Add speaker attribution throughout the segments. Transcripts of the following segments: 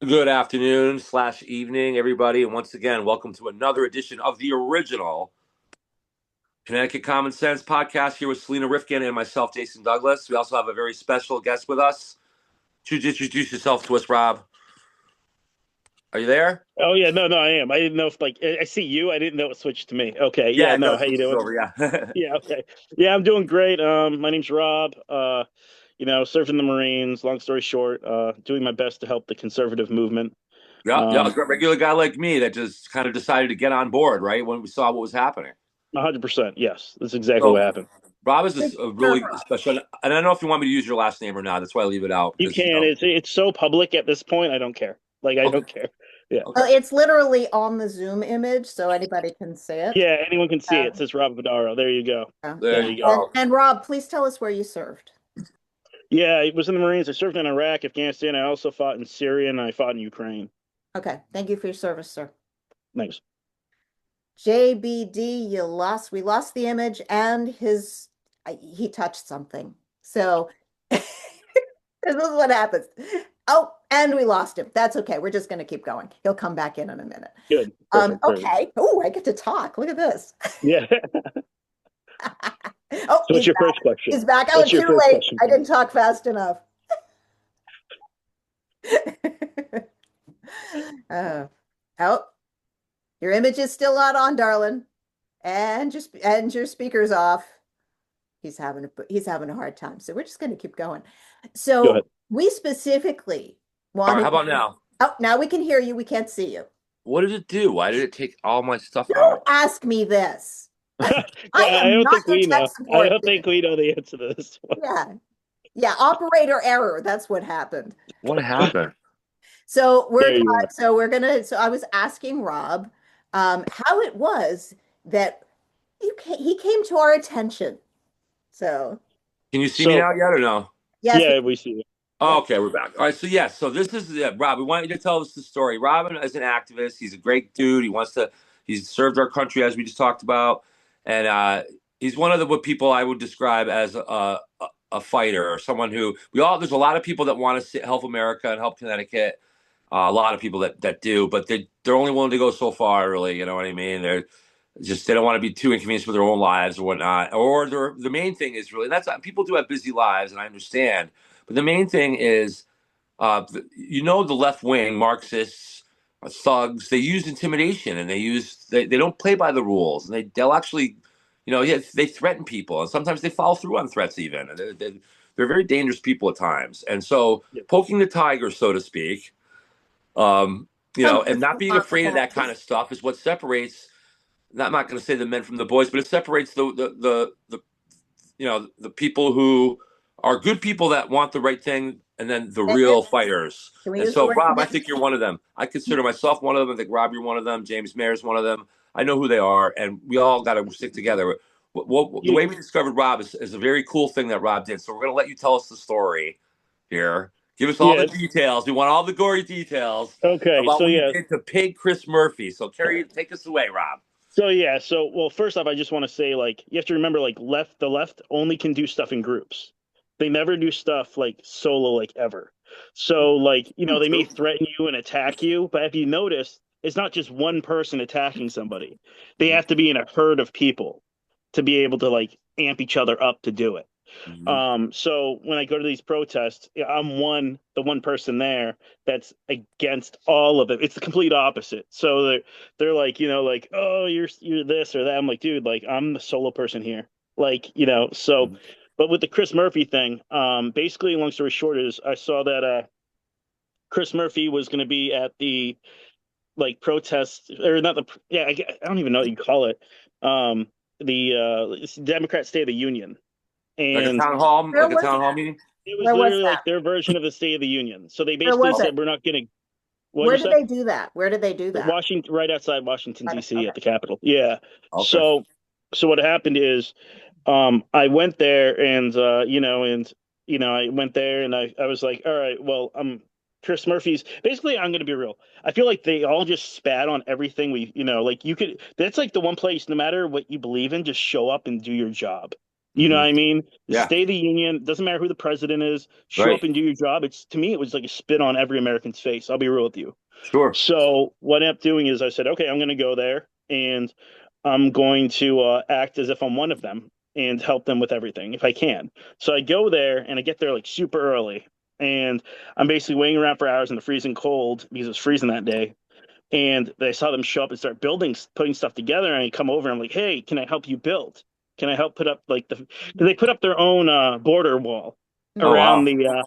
Speaker 1: Good afternoon slash evening, everybody, and once again, welcome to another edition of the original Connecticut Common Sense podcast here with Selena Rifkin and myself, Jason Douglas. We also have a very special guest with us. Could you introduce yourself to us, Rob? Are you there?
Speaker 2: Oh yeah, no, I am. I didn't know if I see you. I didn't know it switched to me. Okay,
Speaker 1: Yeah,
Speaker 2: yeah,
Speaker 1: it
Speaker 2: no,
Speaker 1: does
Speaker 2: how you
Speaker 1: switch us
Speaker 2: doing?
Speaker 1: over. Yeah,
Speaker 2: Yeah, okay, yeah, I'm doing great. My name's Rob. Served in the Marines. Long story short, doing my best to help the conservative movement.
Speaker 1: yeah.
Speaker 2: Um,
Speaker 1: A regular guy like me that just kind of decided to get on board, right when we saw what was happening.
Speaker 2: 100%. Yes, that's exactly what
Speaker 1: So,
Speaker 2: happened.
Speaker 1: Rob is
Speaker 3: Good
Speaker 1: a
Speaker 3: serve,
Speaker 1: really
Speaker 3: Rob.
Speaker 1: special, and I don't know if you want me to use your last name or not. That's why I leave it out
Speaker 2: You
Speaker 1: because
Speaker 2: can. It's so public at this point. I don't care. Like I
Speaker 1: Okay,
Speaker 2: don't care. Yeah,
Speaker 1: okay.
Speaker 3: Well, it's literally on the Zoom image, so anybody can see it.
Speaker 2: yeah. Anyone can see it. It
Speaker 3: Um,
Speaker 2: says Rob Vardaro. There you go.
Speaker 3: yeah.
Speaker 1: There
Speaker 2: There
Speaker 1: you
Speaker 2: you go.
Speaker 1: go.
Speaker 3: And Rob, please tell us where you served.
Speaker 2: Yeah, I was in the Marines. I served in Iraq, Afghanistan. I also fought in Syria and I fought in Ukraine.
Speaker 3: Okay, thank you for your service, sir.
Speaker 2: Nice.
Speaker 3: JBD, we lost the image and he touched something. So this is what happens. Oh, and we lost him. That's okay. We're just going to keep going. He'll come back in a minute.
Speaker 2: Good. Perfect. Perfect.
Speaker 3: Okay. Oh, I get to talk. Look at this.
Speaker 2: Yeah.
Speaker 3: Oh,
Speaker 2: So what's
Speaker 3: he's
Speaker 2: your
Speaker 3: back.
Speaker 2: first question?
Speaker 3: He's back. Oh,
Speaker 2: What's your
Speaker 3: too
Speaker 2: first
Speaker 3: late.
Speaker 2: question,
Speaker 3: I didn't
Speaker 2: please?
Speaker 3: talk fast enough. Uh, oh, your image is still not on, darling, and your speaker's off. He's having a hard time, so we're just going to keep going.
Speaker 2: Go
Speaker 3: So
Speaker 2: ahead.
Speaker 3: we specifically
Speaker 1: All right, how
Speaker 3: wanted.
Speaker 1: about now?
Speaker 3: Oh, now we can hear you. We can't see you.
Speaker 1: What did it do? Why did it take all my stuff
Speaker 3: Don't
Speaker 1: out?
Speaker 3: ask me this.
Speaker 2: Yeah,
Speaker 3: I
Speaker 2: I
Speaker 3: am
Speaker 2: don't
Speaker 3: not
Speaker 2: think
Speaker 3: your
Speaker 2: we
Speaker 3: tech
Speaker 2: know. I
Speaker 3: support
Speaker 2: don't
Speaker 3: dude.
Speaker 2: think we know the answer to this one.
Speaker 3: Yeah, yeah. Operator error. That's what happened.
Speaker 1: What happened?
Speaker 3: So
Speaker 2: There you are.
Speaker 3: so I was asking Rob how it was that he came to our attention. So
Speaker 1: Can you see me
Speaker 2: So
Speaker 1: now yet or no?
Speaker 3: yes,
Speaker 2: yeah, we see you.
Speaker 1: Oh,
Speaker 3: yeah.
Speaker 1: okay, we're back. All right, so yes, so this is Rob. We want you to tell us the story. Robin is an activist. He's a great dude. He's served our country as we just talked about, and he's one of the what people I would describe as a fighter or someone who we all. There's a lot of people that want to help America and help Connecticut. A lot of people that do, but they're only willing to go so far. Really, you know what I mean? They don't want to be too inconvenienced with their own lives or whatnot. Or the main thing is really that's people do have busy lives, and I understand. But the main thing is, the left wing Marxists, thugs. They use intimidation, and they don't play by the rules, and they'll actually, yeah, they threaten people, and sometimes they follow through on threats even. And they're very dangerous people at times, and so
Speaker 2: Yeah.
Speaker 1: poking the tiger, so to speak, um,
Speaker 3: Some
Speaker 1: and not being afraid of that kind
Speaker 3: possibilities.
Speaker 1: of stuff is what separates. I'm not going to say the men from the boys, but it separates the people who are good people that want the right thing, and then the real
Speaker 3: Commitment.
Speaker 1: fighters.
Speaker 3: Can we
Speaker 1: And
Speaker 3: use the
Speaker 1: so,
Speaker 3: word
Speaker 1: Rob, I
Speaker 3: commitment?
Speaker 1: think you're one of them. I consider myself one of them. I think Rob, you're one of them. James Mayer's one of them. I know who they are, and we all got to stick together. The
Speaker 2: You,
Speaker 1: way we discovered Rob is a very cool thing that Rob did. So we're going to let you tell us the story here. Give us all the
Speaker 2: yeah.
Speaker 1: details. We want all the gory details
Speaker 2: Okay.
Speaker 1: about
Speaker 2: So
Speaker 1: what you
Speaker 2: yeah.
Speaker 1: did to Pig Chris Murphy. So, Carrie, take us away, Rob.
Speaker 2: So yeah. So well, first off, I just want to say like you have to remember like the left only can do stuff in groups. They never do stuff like solo like ever. So like they may
Speaker 1: True.
Speaker 2: threaten you and attack you, but if you notice, it's not just one person attacking somebody. They
Speaker 1: Mm-hmm.
Speaker 2: have to be in a herd of people to be able to like amp each other up to do it.
Speaker 1: Mm-hmm.
Speaker 2: So when I go to these protests, yeah, the one person there that's against all of it. It's the complete opposite. So they're like, like, oh, you're this or that. I'm like, dude, like I'm the solo person here. Like, so but with the Chris Murphy thing, basically long story short is I saw that Chris Murphy was going to be at the like protest or not the yeah, I don't even know what you call it. The it's Democrat State of the Union.
Speaker 1: Like a
Speaker 2: And
Speaker 1: town hall,
Speaker 3: Where
Speaker 1: like a
Speaker 3: was
Speaker 1: town hall
Speaker 3: that?
Speaker 1: meeting.
Speaker 2: it was
Speaker 3: Where was
Speaker 2: literally
Speaker 3: that?
Speaker 2: like their version of the State of the Union. So they
Speaker 3: Where
Speaker 2: basically
Speaker 3: was it?
Speaker 2: said, we're not going to, what did
Speaker 3: Where
Speaker 2: you
Speaker 3: did
Speaker 2: say?
Speaker 3: they do that? Where did they do that?
Speaker 2: Washington, right outside Washington,
Speaker 3: Right.
Speaker 2: D.C.
Speaker 3: Okay.
Speaker 2: at the Capitol. Yeah.
Speaker 1: Okay.
Speaker 2: So what happened is, I went there I went there and I was like, all right, well, Chris Murphy's basically, I'm going to be real. I feel like they all just spat on everything like that's like the one place, no matter what you believe in, just show up and do your job. You know what I mean? The
Speaker 1: Yeah.
Speaker 2: State of the Union, doesn't matter who the president is, show up
Speaker 1: Right.
Speaker 2: and do your job. It's to me, it was like a spit on every American's face. I'll be real with you.
Speaker 1: Sure.
Speaker 2: So what I ended up doing is I said, okay, I'm going to go there and I'm going to act as if I'm one of them and help them with everything if I can. So I go there and I get there like super early and I'm basically waiting around for hours in the freezing cold because it was freezing that day. And I saw them show up and start building, putting stuff together. And I come over and I'm like, hey, can I help you build? Can I help put up like the? They put up their own border wall
Speaker 1: Oh wow.
Speaker 2: around
Speaker 1: They
Speaker 2: the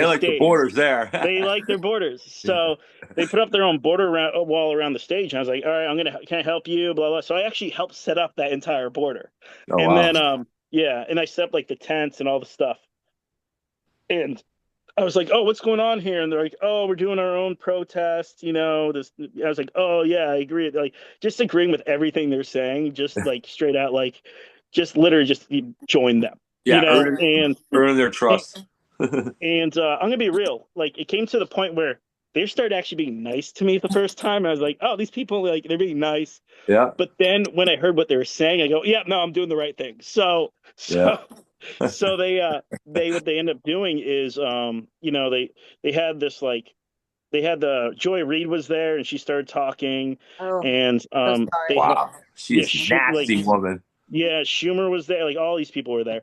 Speaker 1: like the
Speaker 2: stage.
Speaker 1: borders there.
Speaker 2: They like their borders, so they put up their own wall around the stage. And I was like, all right, can I help you? Blah blah. So I actually helped set up that entire border,
Speaker 1: Oh
Speaker 2: and
Speaker 1: wow.
Speaker 2: then yeah, and I set up like the tents and all the stuff. And I was like, "Oh, what's going on here?" And they're like, "Oh, we're doing our own protest." This. I was like, "Oh yeah, I agree." Like just agreeing with everything they're saying, just like straight out, like just literally just join them,
Speaker 1: Yeah, earning their
Speaker 2: and
Speaker 1: trust.
Speaker 2: I'm gonna be real. Like it came to the point where they started actually being nice to me the first time. I was like, "Oh, these people like they're being nice."
Speaker 1: Yeah.
Speaker 2: But then when I heard what they were saying, I go, "Yeah, no, I'm doing the right thing."
Speaker 1: Yeah.
Speaker 2: So they what they end up doing is they had this like they had the Joy Reid was there and she started talking
Speaker 3: Oh,
Speaker 2: and
Speaker 3: so
Speaker 2: they
Speaker 3: sorry.
Speaker 2: had
Speaker 1: Wow. She
Speaker 2: yeah
Speaker 1: is nasty woman.
Speaker 2: Schumer was there, like all these people were there.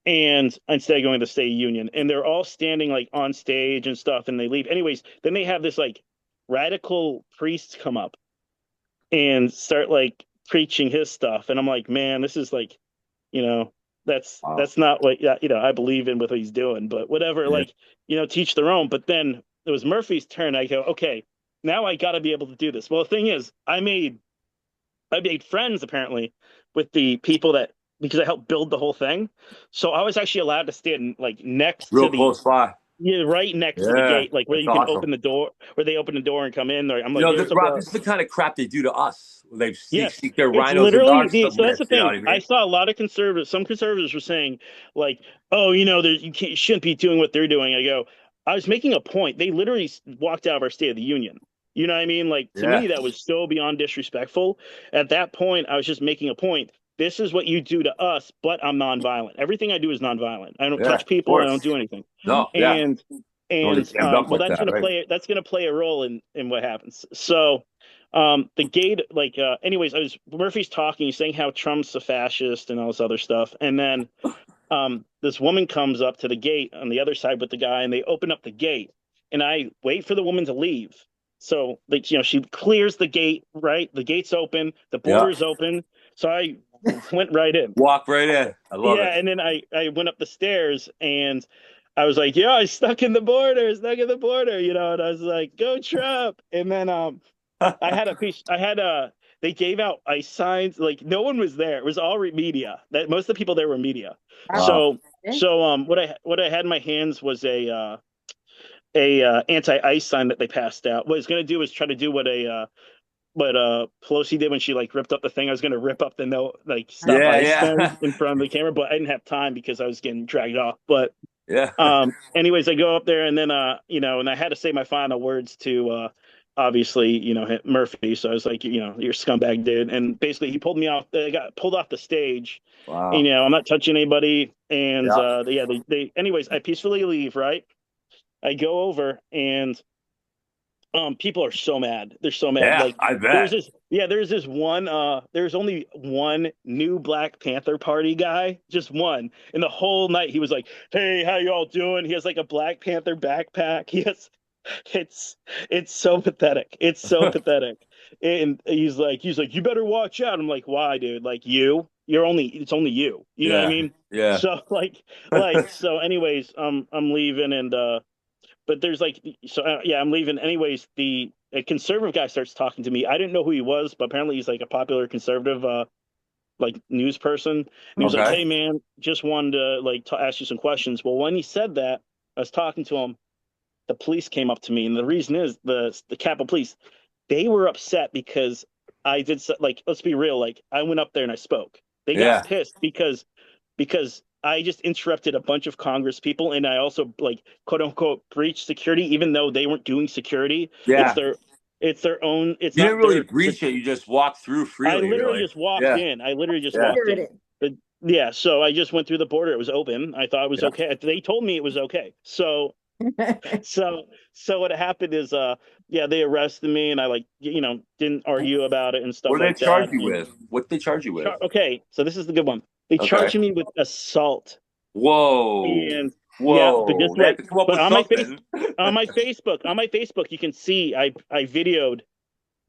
Speaker 2: And instead of going to the State Union, and they're all standing like on stage and stuff, and they leave. Anyways, then they have this like radical priest come up and start like preaching his stuff. And I'm like, man, this is like, you know,
Speaker 1: Wow.
Speaker 2: that's not what I believe in with what he's doing, but whatever,
Speaker 1: Yeah.
Speaker 2: like, teach their own. But then it was Murphy's turn. I go, okay, now I gotta be able to do this. Well, the thing is, I made friends apparently with the people that because I helped build the whole thing. So I was actually allowed to stand like next to
Speaker 1: Real close by.
Speaker 2: right next to the
Speaker 1: Yeah.
Speaker 2: gate, like where
Speaker 1: That's
Speaker 2: you can
Speaker 1: awesome.
Speaker 2: open the door, where they open the door and come in. I'm like, here's a
Speaker 1: Rob,
Speaker 2: bro.
Speaker 1: this is the kind of crap they do to us. They
Speaker 2: Yeah,
Speaker 1: seek their
Speaker 2: it's
Speaker 1: rhinos and
Speaker 2: literally
Speaker 1: dogs to
Speaker 2: so that's
Speaker 1: live.
Speaker 2: the
Speaker 1: You know
Speaker 2: thing.
Speaker 1: what I
Speaker 2: I
Speaker 1: mean?
Speaker 2: saw a lot of conservatives. Some conservatives were saying, like, "Oh, you can't, shouldn't be doing what they're doing." I go, I was making a point. They literally walked out of our State of the Union. You know what I mean? Like to
Speaker 1: Yeah.
Speaker 2: me, that was so beyond disrespectful. At that point, I was just making a point. This is what you do to us, but I'm nonviolent. Everything I do is nonviolent. I don't
Speaker 1: Yeah.
Speaker 2: touch
Speaker 1: Of
Speaker 2: people. I don't
Speaker 1: course.
Speaker 2: do anything.
Speaker 1: No. Yeah.
Speaker 2: And
Speaker 1: Don't get jammed up
Speaker 2: well,
Speaker 1: like that, right?
Speaker 2: that's gonna play a role in what happens. So the gate like anyways, I was Murphy's talking, he's saying how Trump's a fascist and all this other stuff, and then this woman comes up to the gate on the other side with the guy, and they open up the gate, and I wait for the woman to leave. So like she clears the gate, right? The gate's open, the
Speaker 1: Yeah.
Speaker 2: border's open, so I went right in.
Speaker 1: Walk right in. I love
Speaker 2: Yeah,
Speaker 1: it.
Speaker 2: and then I went up the stairs and I was like, "Yeah, I stuck in the border, stuck in the border," and I was like, "Go Trump!" And then I had a piece. I had a. They gave out ice signs. Like no one was there. It was all media. That most of the people there were media.
Speaker 1: Wow.
Speaker 2: What I had in my hands was a anti ice sign that they passed out. What I was gonna do was try to do what Pelosi did when she like ripped up the thing. I was gonna rip up the no like stop
Speaker 1: Yeah.
Speaker 2: ice
Speaker 1: Yeah.
Speaker 2: thing in front of the camera, but I didn't have time because I was getting dragged off. But
Speaker 1: Yeah.
Speaker 2: anyways, I go up there and then and I had to say my final words to obviously, Murphy. So I was like, you're a scumbag, dude. And basically he pulled me off. I got pulled off the stage. And,
Speaker 1: Wow.
Speaker 2: I'm not touching anybody. And
Speaker 1: Yeah.
Speaker 2: they anyways, I peacefully leave, right? I go over and people are so mad. They're so mad.
Speaker 1: Yeah.
Speaker 2: Like
Speaker 1: I bet.
Speaker 2: there's this one there's only one new Black Panther Party guy, just one. And the whole night he was like, "Hey, how y'all doing?" He has like a Black Panther backpack. He has it's it's so pathetic. It's so pathetic. And he's like, "You better watch out." I'm like, "Why, dude? Like it's only you." You know what I
Speaker 1: Yeah.
Speaker 2: mean?
Speaker 1: Yeah.
Speaker 2: So so anyways, I'm leaving and but there's like yeah, I'm leaving anyways. The a conservative guy starts talking to me. I didn't know who he was, but apparently he's like a popular conservative like news person. And he was like,
Speaker 1: Okay.
Speaker 2: "Hey man, just wanted to like ask you some questions." Well, when he said that, I was talking to him. The police came up to me, and the reason is the Capitol Police. They were upset because I did like let's be real, like I went up there and I spoke. They got
Speaker 1: Yeah.
Speaker 2: pissed because I just interrupted a bunch of Congress people, and I also like quote unquote breached security, even though they weren't doing security. It's
Speaker 1: Yeah.
Speaker 2: their it's their own. It's
Speaker 1: You didn't
Speaker 2: not
Speaker 1: really
Speaker 2: their.
Speaker 1: breach it. You just walked through
Speaker 2: I
Speaker 1: freely,
Speaker 2: literally
Speaker 1: really.
Speaker 2: just walked
Speaker 1: Yeah.
Speaker 2: in. I literally just
Speaker 1: Yeah.
Speaker 2: walked in.
Speaker 3: Spirited.
Speaker 2: Yeah, so I just went through the border. It was open. I thought it was
Speaker 1: Yeah.
Speaker 2: okay. They told me it was okay. So what happened is yeah, they arrested me and I like didn't argue about it and stuff
Speaker 1: What do they
Speaker 2: like
Speaker 1: charge
Speaker 2: that.
Speaker 1: you
Speaker 2: And
Speaker 1: with? What did they charge you with?
Speaker 2: okay, so this is the good one. They
Speaker 1: Okay.
Speaker 2: charged me with assault.
Speaker 1: Whoa.
Speaker 2: And yeah, but
Speaker 1: Whoa.
Speaker 2: just
Speaker 1: They have
Speaker 2: wait.
Speaker 1: to come up
Speaker 2: But
Speaker 1: with something.
Speaker 2: on my Facebook, you can see I videoed.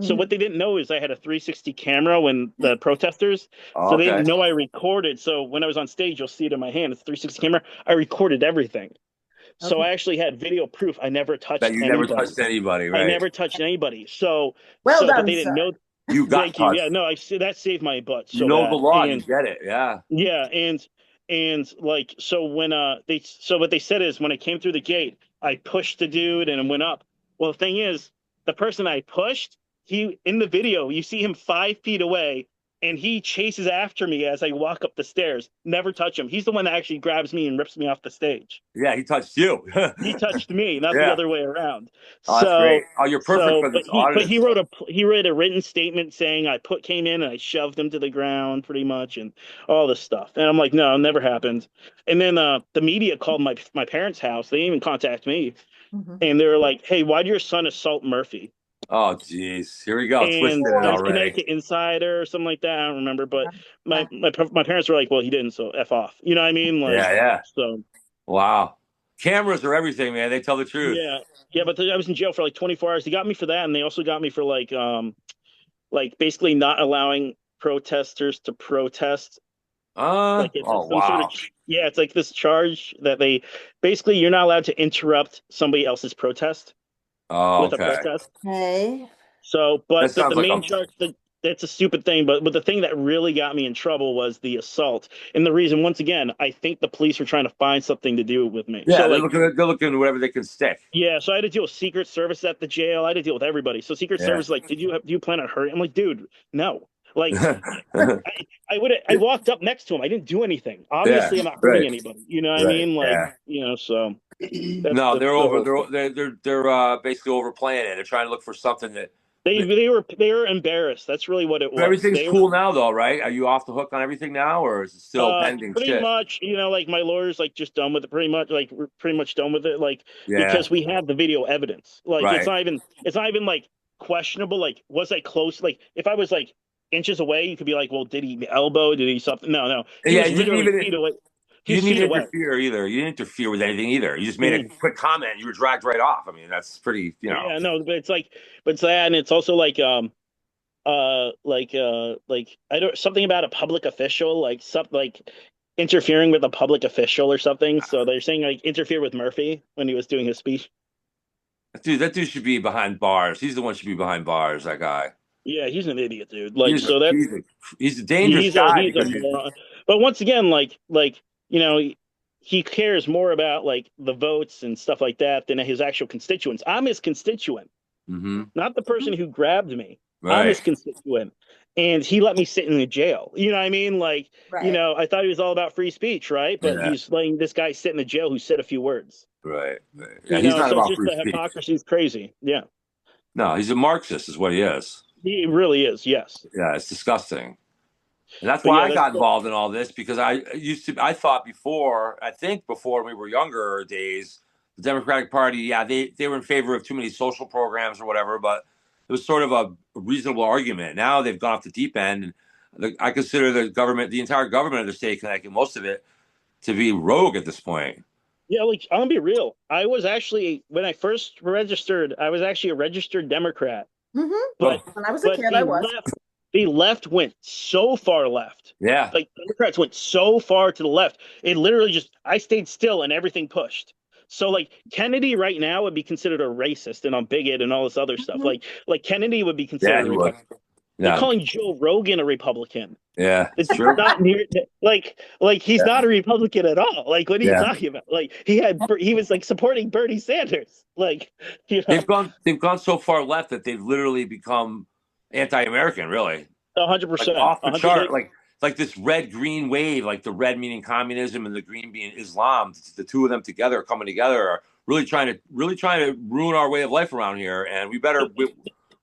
Speaker 2: So what
Speaker 3: Mhm.
Speaker 2: they didn't know is I had a 360 camera when the protesters,
Speaker 1: Oh,
Speaker 2: so they
Speaker 1: okay.
Speaker 2: didn't know I recorded. So when I was on stage, you'll see it in my hand. It's a 360 camera. I recorded everything. So
Speaker 3: Okay.
Speaker 2: I actually had video proof I never
Speaker 1: That
Speaker 2: touched
Speaker 1: you never
Speaker 2: anybody.
Speaker 1: touched anybody,
Speaker 2: I
Speaker 1: right?
Speaker 2: never touched anybody. So
Speaker 3: Well
Speaker 2: but
Speaker 3: done,
Speaker 2: they didn't
Speaker 3: sir.
Speaker 2: know.
Speaker 1: You got
Speaker 2: Thank you.
Speaker 1: touched.
Speaker 2: Yeah, no, I see that saved my butt
Speaker 1: You
Speaker 2: so
Speaker 1: know the
Speaker 2: bad.
Speaker 1: law. You
Speaker 2: And
Speaker 1: get it. Yeah.
Speaker 2: yeah, and like so when so what they said is when I came through the gate, I pushed the dude and went up. Well, the thing is, the person I pushed, he in the video, you see him 5 feet away, and he chases after me as I walk up the stairs. Never touch him. He's the one that actually grabs me and rips me off the stage.
Speaker 1: Yeah, he touched you.
Speaker 2: He touched me, not the
Speaker 1: Yeah.
Speaker 2: other way around.
Speaker 1: Oh, that's great. Oh, you're perfect for
Speaker 2: But
Speaker 1: this audit and
Speaker 2: he
Speaker 1: stuff.
Speaker 2: wrote a written statement saying I came in and I shoved him to the ground pretty much and all this stuff. And I'm like, no, it never happened. And then the media called my parents' house. They didn't even contact me,
Speaker 3: Mhm.
Speaker 2: and they were like, hey, why did your son assault Murphy?
Speaker 1: Oh, geez. Here we go.
Speaker 2: And
Speaker 1: Twisted it
Speaker 2: it was
Speaker 1: already.
Speaker 2: Connecticut Insider or something like that. I don't remember, but my parents were like, well, he didn't, so f off. You know what I mean?
Speaker 1: Yeah,
Speaker 2: Like
Speaker 1: yeah.
Speaker 2: so.
Speaker 1: Wow. Cameras are everything, man. They tell the truth.
Speaker 2: Yeah, yeah, but I was in jail for like 24 hours. They got me for that, and they also got me for like basically not allowing protesters to protest. Like
Speaker 1: Oh,
Speaker 2: some sort of
Speaker 1: wow.
Speaker 2: yeah, it's like this charge that they basically you're not allowed to interrupt somebody else's protest
Speaker 1: Oh,
Speaker 2: with a
Speaker 1: okay.
Speaker 2: protest.
Speaker 3: Okay.
Speaker 2: So,
Speaker 1: That
Speaker 2: but the
Speaker 1: sounds like a
Speaker 2: main charge that that's a stupid thing, but the thing that really got me in trouble was the assault. And the reason, once again, I think the police were trying to find something to do with me.
Speaker 1: yeah.
Speaker 2: So like
Speaker 1: They're looking whatever they can stick.
Speaker 2: yeah, so I had to deal with Secret Service at the jail. I had to deal with everybody. So Secret
Speaker 1: Yeah.
Speaker 2: Service, like, do you plan on hurting? I'm like, dude, no. Like, I walked up next to him. I didn't do anything.
Speaker 1: Yeah.
Speaker 2: Obviously, I'm not hurting
Speaker 1: Right.
Speaker 2: anybody. You know what I
Speaker 1: Right.
Speaker 2: mean? Like,
Speaker 1: Yeah.
Speaker 2: so
Speaker 1: No,
Speaker 2: that's
Speaker 1: they're
Speaker 2: the
Speaker 1: over.
Speaker 2: whole thing.
Speaker 1: They're basically overplaying it. They're trying to look for something that.
Speaker 2: They were embarrassed. That's really what it
Speaker 1: But
Speaker 2: was.
Speaker 1: everything's
Speaker 2: They were
Speaker 1: cool now, though, right? Are you off the hook on everything now, or is it still pending
Speaker 2: pretty
Speaker 1: shit?
Speaker 2: much, like my lawyer's like just done with it. Pretty much, like we're pretty much done with it. Like
Speaker 1: Yeah.
Speaker 2: because we have the video evidence. Like
Speaker 1: Right.
Speaker 2: it's not even like questionable. Like was I close? Like if I was like inches away, you could be like, well, did he elbow? Did he something? No, no, he
Speaker 1: Yeah.
Speaker 2: was literally feet away. He
Speaker 1: You
Speaker 2: was
Speaker 1: didn't
Speaker 2: feet
Speaker 1: even
Speaker 2: away.
Speaker 1: interfere either. You didn't interfere with anything either. You just made a
Speaker 2: Mhm.
Speaker 1: quick comment. You were dragged right off. I mean, that's pretty.
Speaker 2: Yeah, no, but it's like, but it's that, and it's also like I don't something about a public official, like something like interfering with a public official or something. So they're saying like interfere with Murphy when he was doing his speech.
Speaker 1: Dude, that dude should be behind bars. He's the one who should be behind bars. That guy.
Speaker 2: Yeah, he's an idiot, dude. Like,
Speaker 1: He's a
Speaker 2: so that's
Speaker 1: he's a he's a dangerous guy
Speaker 2: he's a
Speaker 1: because he's
Speaker 2: moron. But once again, you know, he cares more about like the votes and stuff like that than his actual constituents. I'm his constituent,
Speaker 1: hmm
Speaker 2: not the person who grabbed me. I'm
Speaker 1: right.
Speaker 2: his constituent, and he let me sit in the jail. You know what I mean? Like,
Speaker 3: Right.
Speaker 2: I thought he was all about free speech, right? But
Speaker 1: Yeah.
Speaker 2: he's letting this guy sit in the jail who said a few words.
Speaker 1: Right. Right. Yeah. He's not
Speaker 2: So it's
Speaker 1: about
Speaker 2: just
Speaker 1: free
Speaker 2: the
Speaker 1: speech.
Speaker 2: hypocrisy is crazy. Yeah,
Speaker 1: No, he's a Marxist, is what he is.
Speaker 2: he really is. Yes,
Speaker 1: Yeah, it's disgusting. And that's
Speaker 2: but
Speaker 1: why
Speaker 2: yeah,
Speaker 1: I got involved in all this because I thought before, I think before we were younger days, the Democratic Party, yeah, they were in favor of too many social programs or whatever, but it was sort of a reasonable argument. Now they've gone off the deep end. And I consider the government, the entire government of the state of Connecticut, most of it, to be rogue at this point.
Speaker 2: yeah. Like, I'm gonna be real. I was actually when I first registered, I was actually a registered Democrat,
Speaker 3: Hmm.
Speaker 2: but
Speaker 1: Oh,
Speaker 3: When I was a kid, I was.
Speaker 2: the left went so far left.
Speaker 1: yeah,
Speaker 2: Like Democrats went so far to the left. It literally just I stayed still and everything pushed. So like Kennedy right now would be considered a racist and a bigot and all this other stuff.
Speaker 3: Mhm.
Speaker 2: Like Kennedy would be
Speaker 1: yeah,
Speaker 2: considered a
Speaker 1: he was.
Speaker 2: Republican. They're
Speaker 1: Yeah,
Speaker 2: calling Joe Rogan a Republican.
Speaker 1: yeah,
Speaker 2: The
Speaker 1: it's
Speaker 2: dude's
Speaker 1: true.
Speaker 2: not near like he's
Speaker 1: Yeah,
Speaker 2: not a Republican at all. Like what are you
Speaker 1: yeah.
Speaker 2: talking about? Like he was like supporting Bernie Sanders. Like
Speaker 1: They've gone so far left that they've literally become anti-American, really.
Speaker 2: hundred
Speaker 1: Like
Speaker 2: percent,
Speaker 1: off the
Speaker 2: 100
Speaker 1: chart.
Speaker 2: like
Speaker 1: Like this red green wave, like the red meaning communism and the green being Islam. The two of them together, coming together, are really trying to ruin our way of life around here. And we better
Speaker 2: the,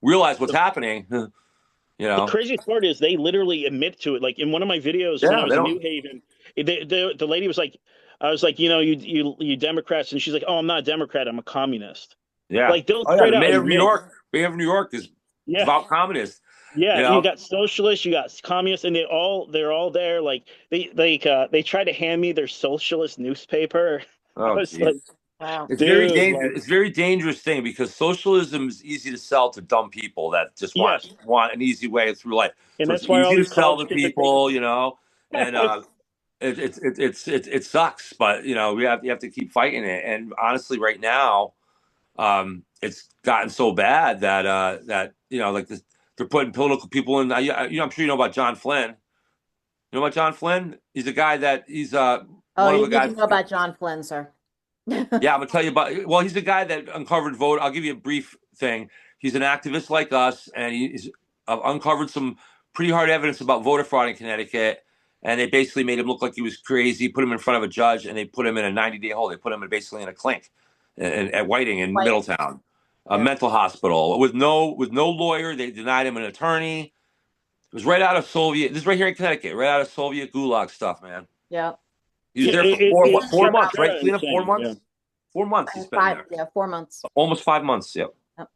Speaker 1: realize what's happening. You
Speaker 2: The
Speaker 1: know?
Speaker 2: craziest part is they literally admit to it. Like in one of my videos when I
Speaker 1: Yeah, they
Speaker 2: was in
Speaker 1: don't.
Speaker 2: New Haven, the lady was like, I was like, you Democrats, and she's like, oh, I'm not a Democrat, I'm a communist.
Speaker 1: Yeah.
Speaker 2: Like they'll
Speaker 1: Oh yeah,
Speaker 2: straight
Speaker 1: the
Speaker 2: out
Speaker 1: mayor of New
Speaker 2: admit,
Speaker 1: York, mayor of New York is
Speaker 2: yeah,
Speaker 1: devout communist. You
Speaker 2: yeah, you
Speaker 1: know?
Speaker 2: got socialists, you got communists, and they're all there. Like they tried to hand me their socialist newspaper. I
Speaker 1: Oh,
Speaker 2: was like,
Speaker 1: geez.
Speaker 3: Wow.
Speaker 1: It's very
Speaker 2: dude,
Speaker 1: dangerous.
Speaker 2: like,
Speaker 1: It's a very dangerous thing because socialism is easy to sell to dumb people that just
Speaker 2: yes,
Speaker 1: want an easy way through life.
Speaker 2: and
Speaker 1: So it's
Speaker 2: that's why all
Speaker 1: easy to
Speaker 2: these
Speaker 1: sell
Speaker 2: college
Speaker 1: to
Speaker 2: kids are taking.
Speaker 1: people, and it sucks, but you have to keep fighting it. And honestly, right now, it's gotten so bad that like this, they're putting political people in. I'm sure you know about John Flynn. You know about John Flynn? He's a guy that he's
Speaker 3: Oh,
Speaker 1: one of
Speaker 3: you
Speaker 1: the
Speaker 3: need to
Speaker 1: guys.
Speaker 3: know about John Flynn, sir.
Speaker 1: Yeah, I'm gonna tell you about. Well, he's a guy that uncovered vote. I'll give you a brief thing. He's an activist like us, and he's uncovered some pretty hard evidence about voter fraud in Connecticut. And they basically made him look like he was crazy. Put him in front of a judge, and they put him in a 90-day hold. They put him basically in a clink at Whiting in
Speaker 3: Right.
Speaker 1: Middletown, a
Speaker 3: Yeah.
Speaker 1: mental hospital with no lawyer. They denied him an attorney. It was right out of Soviet. This is right here in Connecticut, right out of Soviet gulag stuff, man.
Speaker 3: Yeah.
Speaker 1: He was
Speaker 2: Yeah,
Speaker 1: there for
Speaker 3: He's
Speaker 1: four
Speaker 3: from
Speaker 1: months,
Speaker 2: straight
Speaker 1: right,
Speaker 2: out
Speaker 1: Selena? Four
Speaker 2: insane. Yeah.
Speaker 1: months. 4 months he spent
Speaker 3: five,
Speaker 1: there.
Speaker 3: yeah, 4 months.
Speaker 1: Almost 5 months. Yep.
Speaker 3: Yep.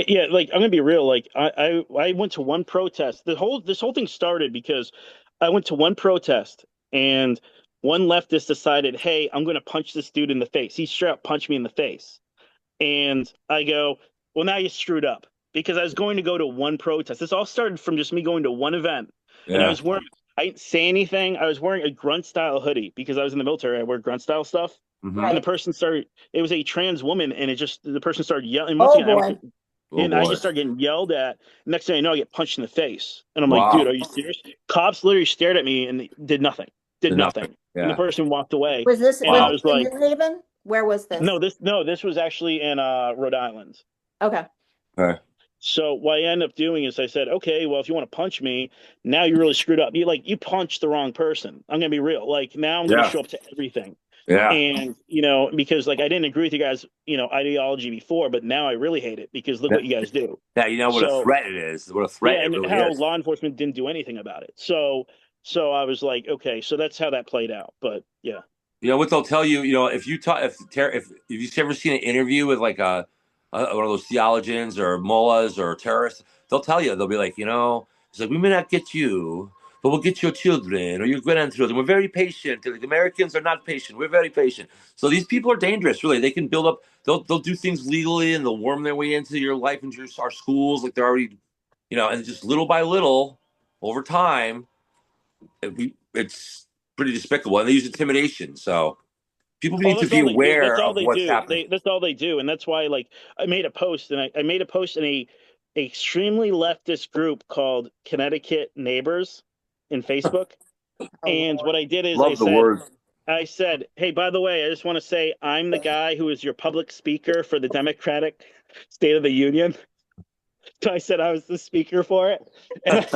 Speaker 2: Yeah, like I'm gonna be real. Like I went to one protest. This whole thing started because I went to one protest and one leftist decided, hey, I'm gonna punch this dude in the face. He straight up punched me in the face. And I go, well, now you screwed up because I was going to go to one protest. This all started from just me going to one event. And
Speaker 1: Yeah.
Speaker 2: I didn't say anything. I was wearing a grunt style hoodie because I was in the military. I wear grunt style stuff.
Speaker 1: Mm-hmm.
Speaker 2: And the
Speaker 3: Right.
Speaker 2: person started, it was a trans woman, and the person started yelling. And once
Speaker 3: Oh
Speaker 2: again,
Speaker 3: boy.
Speaker 1: Oh
Speaker 2: and I
Speaker 1: boy.
Speaker 2: just started getting yelled at. Next thing I know, I get punched in the face. And I'm like, dude,
Speaker 1: Wow.
Speaker 2: are you serious? Cops literally stared at me and did nothing, did
Speaker 1: Did nothing.
Speaker 2: nothing. And the
Speaker 1: Yeah.
Speaker 2: person walked away.
Speaker 3: Was this
Speaker 2: And
Speaker 3: was
Speaker 2: I
Speaker 1: Wow.
Speaker 2: was
Speaker 3: this in
Speaker 2: like,
Speaker 3: New Haven? Where was this?
Speaker 2: no, this was actually in Rhode Island.
Speaker 3: Okay.
Speaker 1: Okay.
Speaker 2: So what I ended up doing is I said, okay, well, if you want to punch me, now you really screwed up. You punched the wrong person. I'm gonna be real. Like now I'm gonna
Speaker 1: Yeah.
Speaker 2: show up to everything.
Speaker 1: Yeah.
Speaker 2: And because like I didn't agree with you guys, ideology before, but now I really hate it because look
Speaker 1: Yeah.
Speaker 2: what you guys do.
Speaker 1: Yeah. You know what a
Speaker 2: So
Speaker 1: threat it is. What a threat
Speaker 2: yeah,
Speaker 1: it
Speaker 2: and
Speaker 1: really
Speaker 2: how
Speaker 1: is.
Speaker 2: law enforcement didn't do anything about it. So I was like, okay, so that's how that played out. But yeah.
Speaker 1: You know what they'll tell you. You know if you talk if you've ever seen an interview with like one of those theologians or mullahs or terrorists, they'll tell you they'll be like, it's like we may not get you, but we'll get your children or your grandchildren. We're very patient. Like, Americans are not patient. We're very patient. So these people are dangerous. Really, they can build up. They'll do things legally and they'll worm their way into your life, into our schools. Like they're already, and just little by little, over time, it's pretty despicable. And they use intimidation. So people
Speaker 2: Oh,
Speaker 1: need to
Speaker 2: that's
Speaker 1: be
Speaker 2: all they do. That's
Speaker 1: aware
Speaker 2: all
Speaker 1: of
Speaker 2: they
Speaker 1: what's
Speaker 2: do.
Speaker 1: happening.
Speaker 2: That's all they do, and that's why like I made a post, and I made a post in a extremely leftist group called Connecticut Neighbors in Facebook.
Speaker 3: Oh
Speaker 2: And
Speaker 3: Lord.
Speaker 2: what I did is
Speaker 1: Love the word.
Speaker 2: I said, hey, by the way, I just want to say I'm the guy who is your public speaker for the Democratic State of the Union. I said I was the speaker for it, and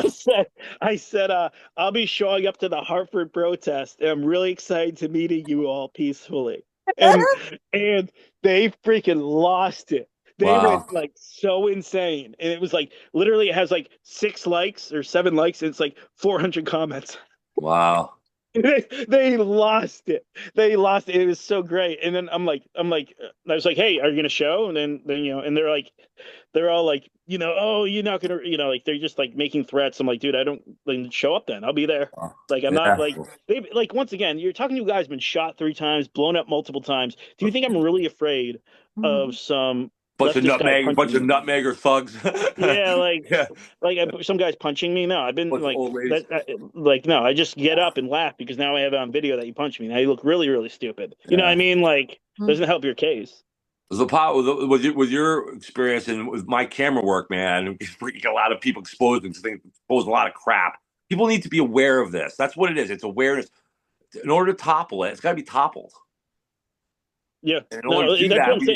Speaker 2: I said, I'll be showing up to the Hartford protest, and I'm really excited to meeting you all peacefully. And and they freaking lost it. They went
Speaker 1: Wow.
Speaker 2: like so insane, and it was like literally it has like 6 likes or 7 likes, and it's like 400 comments.
Speaker 1: Wow.
Speaker 2: They lost it. They lost it. It was so great. And then I was like, hey, are you gonna show? And then and they're all like, oh, you're not gonna, like they're just like making threats. I'm like, dude, I don't like show up then. I'll be there.
Speaker 1: Wow.
Speaker 2: Like I'm not
Speaker 1: Yeah.
Speaker 2: like they like once again, you're talking to a guy who's been shot 3 times, blown up multiple times. Do you think I'm really afraid of
Speaker 3: Mhm.
Speaker 2: some leftist guy punching
Speaker 1: Bunch of
Speaker 2: me?
Speaker 1: nutmegger thugs.
Speaker 2: Yeah,
Speaker 1: Yeah.
Speaker 2: some guy's punching me. No, I've been
Speaker 1: Bunch of
Speaker 2: like
Speaker 1: old ladies.
Speaker 2: like no, I just get up and laugh because now I have it on video that you punched me. Now you look really, really stupid. You know what
Speaker 1: Yeah.
Speaker 2: I mean? Like
Speaker 3: Mhm.
Speaker 2: doesn't help your case.
Speaker 1: So, Paul, with your experience and with my camera work, man, a lot of people exposed and things expose a lot of crap. People need to be aware of this. That's what it is. It's awareness. In order to topple it, it's got to be toppled.
Speaker 2: Yeah,
Speaker 1: And in order
Speaker 2: no,
Speaker 1: to do
Speaker 2: that's what
Speaker 1: that,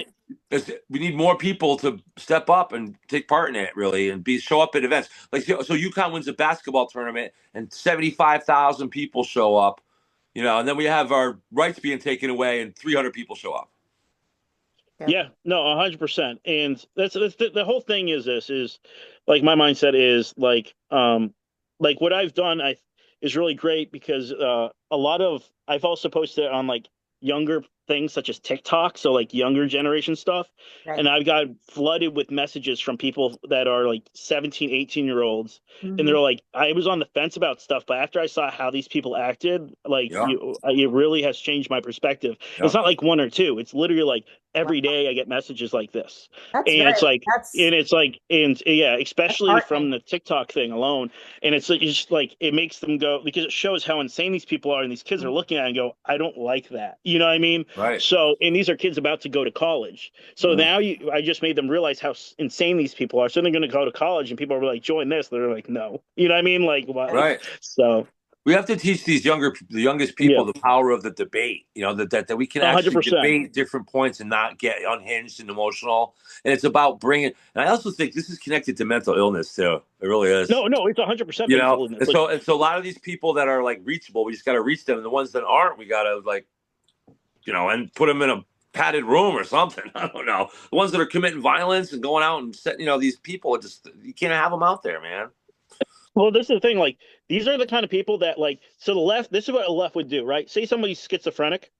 Speaker 2: I'm saying.
Speaker 1: we need more people to step up and take part in it, really, and show up at events. Like so, UConn wins a basketball tournament, and 75,000 people show up. And then we have our rights being taken away, and 300 people show up.
Speaker 3: Yeah.
Speaker 2: Yeah, no, 100%. And that's the whole thing is this is like my mindset is like what I've done I is really great because a lot of I've also posted on like younger things such as TikTok, so like younger generation stuff,
Speaker 3: Right.
Speaker 2: and I've got flooded with messages from people that are like 17, 18-year olds, and
Speaker 3: Hmm.
Speaker 2: they're like I was on the fence about stuff, but after I saw how these people acted, like
Speaker 1: Yeah.
Speaker 2: it really has changed my perspective.
Speaker 1: Yeah.
Speaker 2: It's not like one or two. It's literally like
Speaker 3: Wow.
Speaker 2: every day I get messages like this.
Speaker 3: That's
Speaker 2: And
Speaker 3: very,
Speaker 2: it's like,
Speaker 3: that's,
Speaker 2: and yeah,
Speaker 3: that's
Speaker 2: especially from
Speaker 3: heartening.
Speaker 2: the TikTok thing alone. And it's just like, it makes them go, because it shows how insane these people are. And these kids are looking at it and go, I don't like that. You know what I mean?
Speaker 1: Right.
Speaker 2: So, and these are kids about to go to college. So
Speaker 1: Mhm.
Speaker 2: now I just made them realize how insane these people are. So they're going to go to college and people are like, join this. They're like, no. You know what I mean? Like, what?
Speaker 1: Right.
Speaker 2: So,
Speaker 1: We have to teach the youngest
Speaker 2: yeah,
Speaker 1: people, the power of the debate. You know that we can actually
Speaker 2: 100%.
Speaker 1: debate different points and not get unhinged and emotional. And it's about bringing. And I also think this is connected to mental illness too. It really is.
Speaker 2: No, no, it's 100%
Speaker 1: You know,
Speaker 2: mental illness.
Speaker 1: and
Speaker 2: Like,
Speaker 1: so a lot of these people that are like reachable, we just got to reach them. And the ones that aren't, we got to like and put them in a padded room or something. I don't know. The ones that are committing violence and going out and setting, these people are just you can't have them out there, man.
Speaker 2: well, this is the thing. Like, these are the kind of people that, like, so the left, this is what a left would do, right? Say somebody's schizophrenic.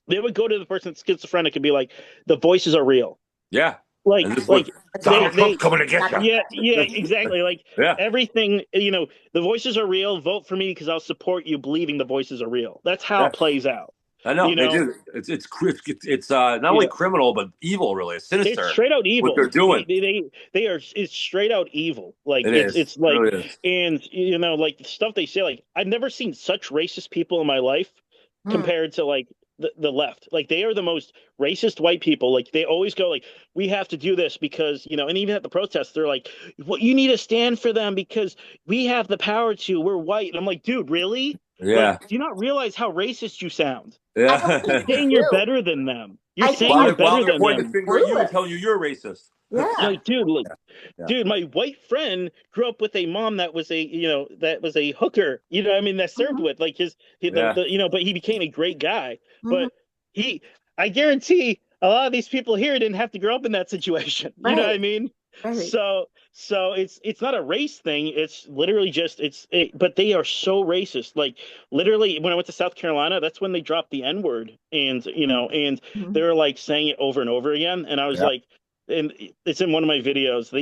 Speaker 2: They would go to the person that's schizophrenic and be like, the voices are real.
Speaker 1: Yeah, and
Speaker 2: Like,
Speaker 1: this is what
Speaker 2: like
Speaker 3: That's
Speaker 2: they,
Speaker 1: Donald
Speaker 3: exactly,
Speaker 1: Trump's
Speaker 2: they,
Speaker 1: coming to get
Speaker 3: exactly.
Speaker 2: yeah, yeah,
Speaker 1: you.
Speaker 2: exactly. Like,
Speaker 1: Yeah,
Speaker 2: everything, the voices are real. Vote for me because I'll support you believing the voices are real. That's how
Speaker 1: yeah.
Speaker 2: it plays out,
Speaker 1: I know
Speaker 2: you
Speaker 1: they
Speaker 2: know?
Speaker 1: do. It's not only
Speaker 2: Yeah.
Speaker 1: criminal but evil. Really, it's
Speaker 2: It's
Speaker 1: sinister
Speaker 2: straight out
Speaker 1: what they're
Speaker 2: evil.
Speaker 1: doing.
Speaker 2: They are, it's straight out evil. Like,
Speaker 1: It is.
Speaker 2: it's
Speaker 1: It
Speaker 2: like,
Speaker 1: really is.
Speaker 2: and, like the stuff they say, like, I've never seen such racist people in my life
Speaker 3: Mm.
Speaker 2: compared to like the left. Like they are the most racist white people. Like they always go like, we have to do this because, and even at the protests, they're like, well, you need to stand for them because we have the power to, we're white. And I'm like, dude, really? Like,
Speaker 1: Yeah,
Speaker 2: do you not realize how racist you sound?
Speaker 3: I don't
Speaker 2: You're
Speaker 3: think
Speaker 1: yeah.
Speaker 3: you
Speaker 2: saying you're
Speaker 3: do.
Speaker 2: better than them. You're
Speaker 3: I think
Speaker 2: saying
Speaker 1: while
Speaker 2: you're
Speaker 1: they while
Speaker 2: better
Speaker 1: they're
Speaker 2: than
Speaker 1: pointing the
Speaker 2: them.
Speaker 1: finger at you and
Speaker 3: clueless.
Speaker 1: telling you you're racist.
Speaker 3: Yeah.
Speaker 2: Like, dude, like,
Speaker 1: Yeah,
Speaker 2: dude, my white friend grew up with a mom that was a hooker. You know, what I mean, that served
Speaker 3: Hmm.
Speaker 2: with like
Speaker 1: yeah,
Speaker 2: but he became a great guy.
Speaker 3: Hmm.
Speaker 2: But he, I guarantee, a lot of these people here didn't have to grow up in that situation. You know what
Speaker 3: Right.
Speaker 2: I mean?
Speaker 3: Right.
Speaker 2: So it's not a race thing. It's literally just but they are so racist. Like literally, when I went to South Carolina, that's when they dropped the N word, and they
Speaker 3: Mhm.
Speaker 2: were like saying it over and over again, and I was
Speaker 1: yeah.
Speaker 2: like and it's in one of my videos.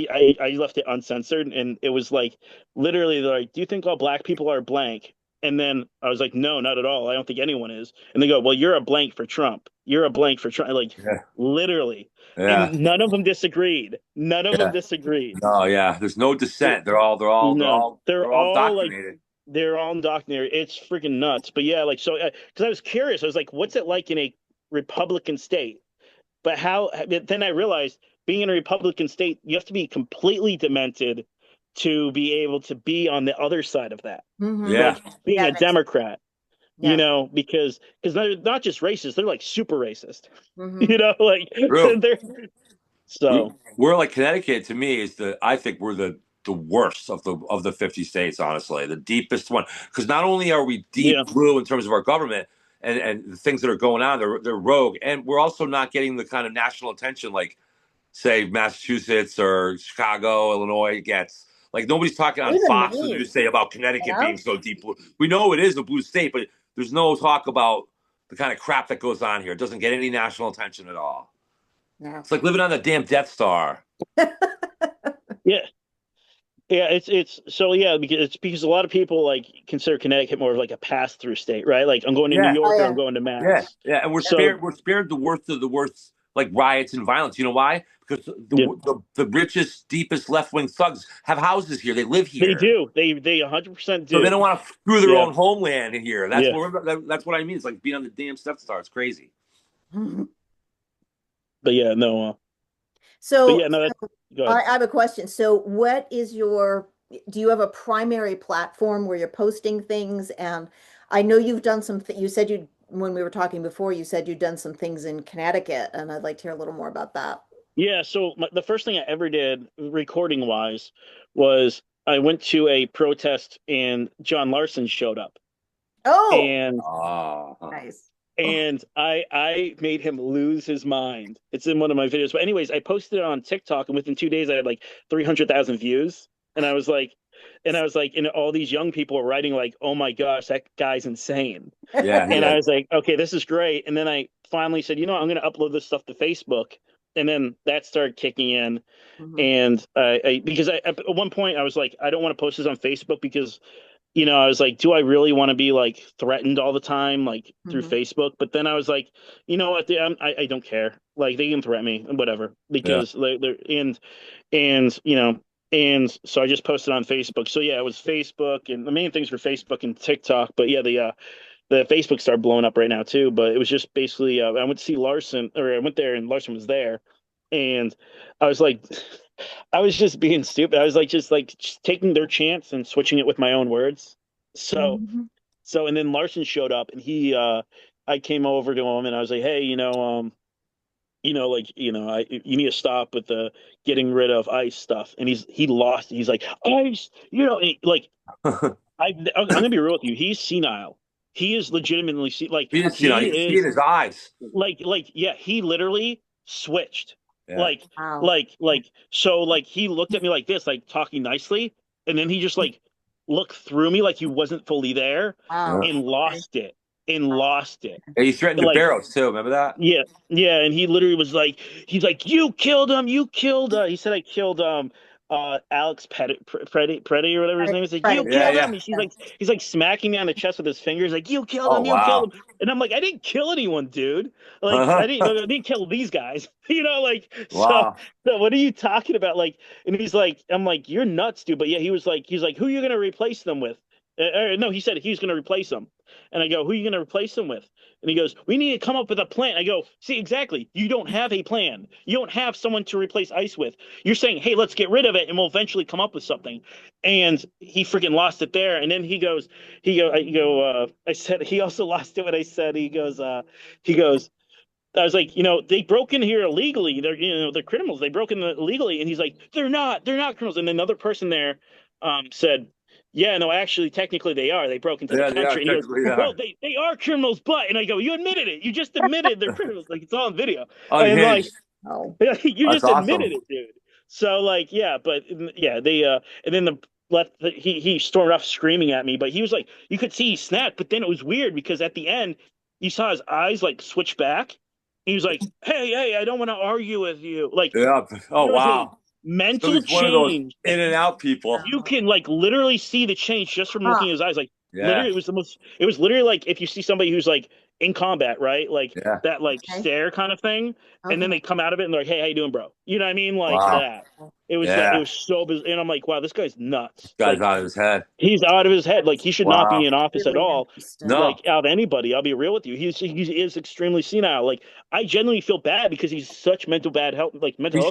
Speaker 2: I left it uncensored, and it was like literally they're like, "Do you think all black people are blank?" And then I was like, "No, not at all. I don't think anyone is." And they go, "Well, you're a blank for Trump. You're a blank for Trump." Like
Speaker 1: Yeah,
Speaker 2: literally,
Speaker 1: yeah,
Speaker 2: and none of them disagreed. None of them
Speaker 1: yeah.
Speaker 2: disagreed.
Speaker 1: No, yeah. There's no
Speaker 2: It-
Speaker 1: dissent. They're
Speaker 2: no,
Speaker 1: all
Speaker 2: they're
Speaker 1: they're all
Speaker 2: all like
Speaker 1: indoctrinated.
Speaker 2: they're all indoctrinated. It's freaking nuts. But yeah, like so, because I was curious. I was like, "What's it like in a Republican state?" But how then I realized being in a Republican state, you have to be completely demented to be able to be on the other side of that.
Speaker 3: Hmm.
Speaker 1: Yeah,
Speaker 2: Like being
Speaker 3: Yeah,
Speaker 2: a
Speaker 3: it makes sense.
Speaker 2: Democrat,
Speaker 3: Yeah.
Speaker 2: because they're not just racist, they're like super racist.
Speaker 3: Hmm.
Speaker 2: Like
Speaker 1: true.
Speaker 2: they're
Speaker 1: We,
Speaker 2: so
Speaker 1: we're like Connecticut. To me, is I think we're the worst of the 50 states. Honestly, the deepest one. Because not only are we
Speaker 2: yeah,
Speaker 1: deep blue in terms of our government and the things that are going on, they're rogue, and we're also not getting the kind of national attention like say Massachusetts or Chicago, Illinois gets. Like nobody's talking on
Speaker 3: Even
Speaker 1: Fox when you
Speaker 3: Maine,
Speaker 1: say about
Speaker 3: you
Speaker 1: Connecticut being
Speaker 3: know?
Speaker 1: so deep blue. We know it is a blue state, but there's no talk about the kind of crap that goes on here. It doesn't get any national attention at all.
Speaker 3: No.
Speaker 1: It's like living on the damn Death Star.
Speaker 2: yeah. Yeah, it's so yeah, because a lot of people like consider Connecticut more of like a pass through state, right? Like I'm going to New
Speaker 1: Yeah,
Speaker 3: Oh
Speaker 2: York or I'm
Speaker 3: yeah.
Speaker 2: going to
Speaker 1: yeah,
Speaker 2: Mass.
Speaker 1: yeah. And we're
Speaker 3: Yeah.
Speaker 2: So
Speaker 1: spared. We're spared the worst of the worst, like riots and violence. You know why? Because
Speaker 2: yeah,
Speaker 1: the richest, deepest left wing thugs have houses here. They live
Speaker 2: they
Speaker 1: here.
Speaker 2: do. They 100%
Speaker 1: So they
Speaker 2: do.
Speaker 1: don't want to screw their
Speaker 2: Yeah,
Speaker 1: own homeland in here.
Speaker 2: yeah.
Speaker 1: That's what I mean. It's like being on the damn Death Star. It's crazy.
Speaker 3: Mhm.
Speaker 2: But yeah, no. But
Speaker 3: So
Speaker 2: yeah, no. That's go
Speaker 3: I
Speaker 2: ahead.
Speaker 3: have a question. So what is do you have a primary platform where you're posting things? And I know you've done you said when we were talking before, you said you'd done some things in Connecticut, and I'd like to hear a little more about that.
Speaker 2: Yeah, so the first thing I ever did, recording wise, was I went to a protest and John Larson showed up.
Speaker 3: Oh,
Speaker 2: And
Speaker 1: Oh,
Speaker 3: nice.
Speaker 2: and I made him lose his mind. It's in one of my videos. But anyways, I posted it on TikTok, and within 2 days, I had like 300,000 views. And and all these young people were writing like, "Oh my gosh, that guy's insane."
Speaker 1: Yeah,
Speaker 2: And
Speaker 1: yeah.
Speaker 2: I was like, "Okay, this is great." And then I finally said, I'm going to upload this stuff to Facebook. And then that started kicking in.
Speaker 3: Mhm.
Speaker 2: And because at one point I was like, I don't want to post this on Facebook because I was like, do I really want to be like threatened all the time, like through
Speaker 3: Mhm.
Speaker 2: Facebook? But then I was like, you know what? I don't care. Like they can threaten me, whatever,
Speaker 1: Yeah.
Speaker 2: because they're and and so I just posted on Facebook. So yeah, it was Facebook, and the main things were Facebook and TikTok. But yeah, the Facebook started blowing up right now too. But it was just basically I went to see Larson, or I went there and Larson was there, and I was like, I was just being stupid. I was like just taking their chance and switching it with my own words. So
Speaker 3: Mhm.
Speaker 2: and then Larson showed up and I came over to him and I was like, hey, you need to stop with the getting rid of ICE stuff. And he lost. He's like, ICE, like I'm gonna be real with you. He's senile. He is legitimately like
Speaker 1: You just,
Speaker 2: he
Speaker 1: you see in
Speaker 2: is
Speaker 1: his eyes.
Speaker 2: yeah, he literally switched.
Speaker 1: Yeah.
Speaker 2: Like
Speaker 3: Wow.
Speaker 2: so he looked at me like this, like talking nicely, and then he just like looked through me like he wasn't fully there
Speaker 1: Yeah.
Speaker 3: Wow.
Speaker 2: and
Speaker 3: Okay.
Speaker 2: lost it. And lost it.
Speaker 1: And he threatened the
Speaker 2: Like
Speaker 1: Barrows too. Remember that?
Speaker 2: yeah, yeah, and he literally was like, he's like, you killed him, you killed. He said I killed Alex Petty or whatever his
Speaker 3: Freddie,
Speaker 2: name is. Like you
Speaker 3: Freddie.
Speaker 1: Yeah,
Speaker 2: killed
Speaker 1: yeah.
Speaker 2: him. He's like smacking me on the chest with his fingers, like
Speaker 1: Oh
Speaker 2: you killed
Speaker 1: wow.
Speaker 2: him. And I'm like, I didn't kill anyone, dude. Like I didn't kill these guys. Like so.
Speaker 1: Wow.
Speaker 2: So what are you talking about? Like, and he's like, I'm like, you're nuts, dude. But yeah, he's like, who are you gonna replace them with? No, he said he was gonna replace them. And I go, who are you gonna replace them with? And he goes, we need to come up with a plan. I go, see, exactly. You don't have a plan. You don't have someone to replace ICE with. You're saying, hey, let's get rid of it and we'll eventually come up with something. And he freaking lost it there. And then I said, he also lost it when I said, he goes, I was like, they broke in here illegally. They're criminals. They broke in illegally. And he's like, they're not criminals. And another person there said, yeah, no, actually, technically they are. They broke into the
Speaker 1: Yeah, they are
Speaker 2: country. And he goes,
Speaker 1: technically
Speaker 2: well,
Speaker 1: there.
Speaker 2: they are criminals, but, and I go, you admitted it. You just admitted they're criminals. Like it's all on video. And like,
Speaker 1: Unhinged.
Speaker 3: Oh.
Speaker 2: you
Speaker 1: That's
Speaker 2: just admitted
Speaker 1: awesome.
Speaker 2: it, dude. So like, yeah, but yeah, they and then the left he stormed off screaming at me, but he was like, you could see he snapped, but then it was weird because at the end you saw his eyes like switch back. He was like, hey, I don't want to argue with you. Like
Speaker 1: Yeah. Oh
Speaker 2: there was a
Speaker 1: wow. So
Speaker 2: mental
Speaker 1: he's one of those
Speaker 2: change.
Speaker 1: in and out people.
Speaker 2: You can like literally see the change just from
Speaker 3: Huh.
Speaker 2: looking at his eyes. Like
Speaker 1: Yeah.
Speaker 2: literally, it was literally like if you see somebody who's like in combat, right? Like
Speaker 1: Yeah.
Speaker 2: that like
Speaker 3: Okay.
Speaker 2: stare kind of thing, and then
Speaker 3: Okay.
Speaker 2: they come out of it and they're like, hey, how you doing, bro? You know what I mean? Like
Speaker 1: Wow.
Speaker 2: that. It
Speaker 1: Yeah.
Speaker 2: was so bizarre. And I'm like, wow, this guy's nuts.
Speaker 1: Guy's
Speaker 2: Like
Speaker 1: out of his head.
Speaker 2: he's out of his head. Like he should not be
Speaker 1: Wow.
Speaker 2: in office at
Speaker 3: Really
Speaker 2: all.
Speaker 3: interesting.
Speaker 1: No.
Speaker 2: Like out of anybody, I'll be real with you. He is extremely senile. Like I genuinely feel bad because he's such mental health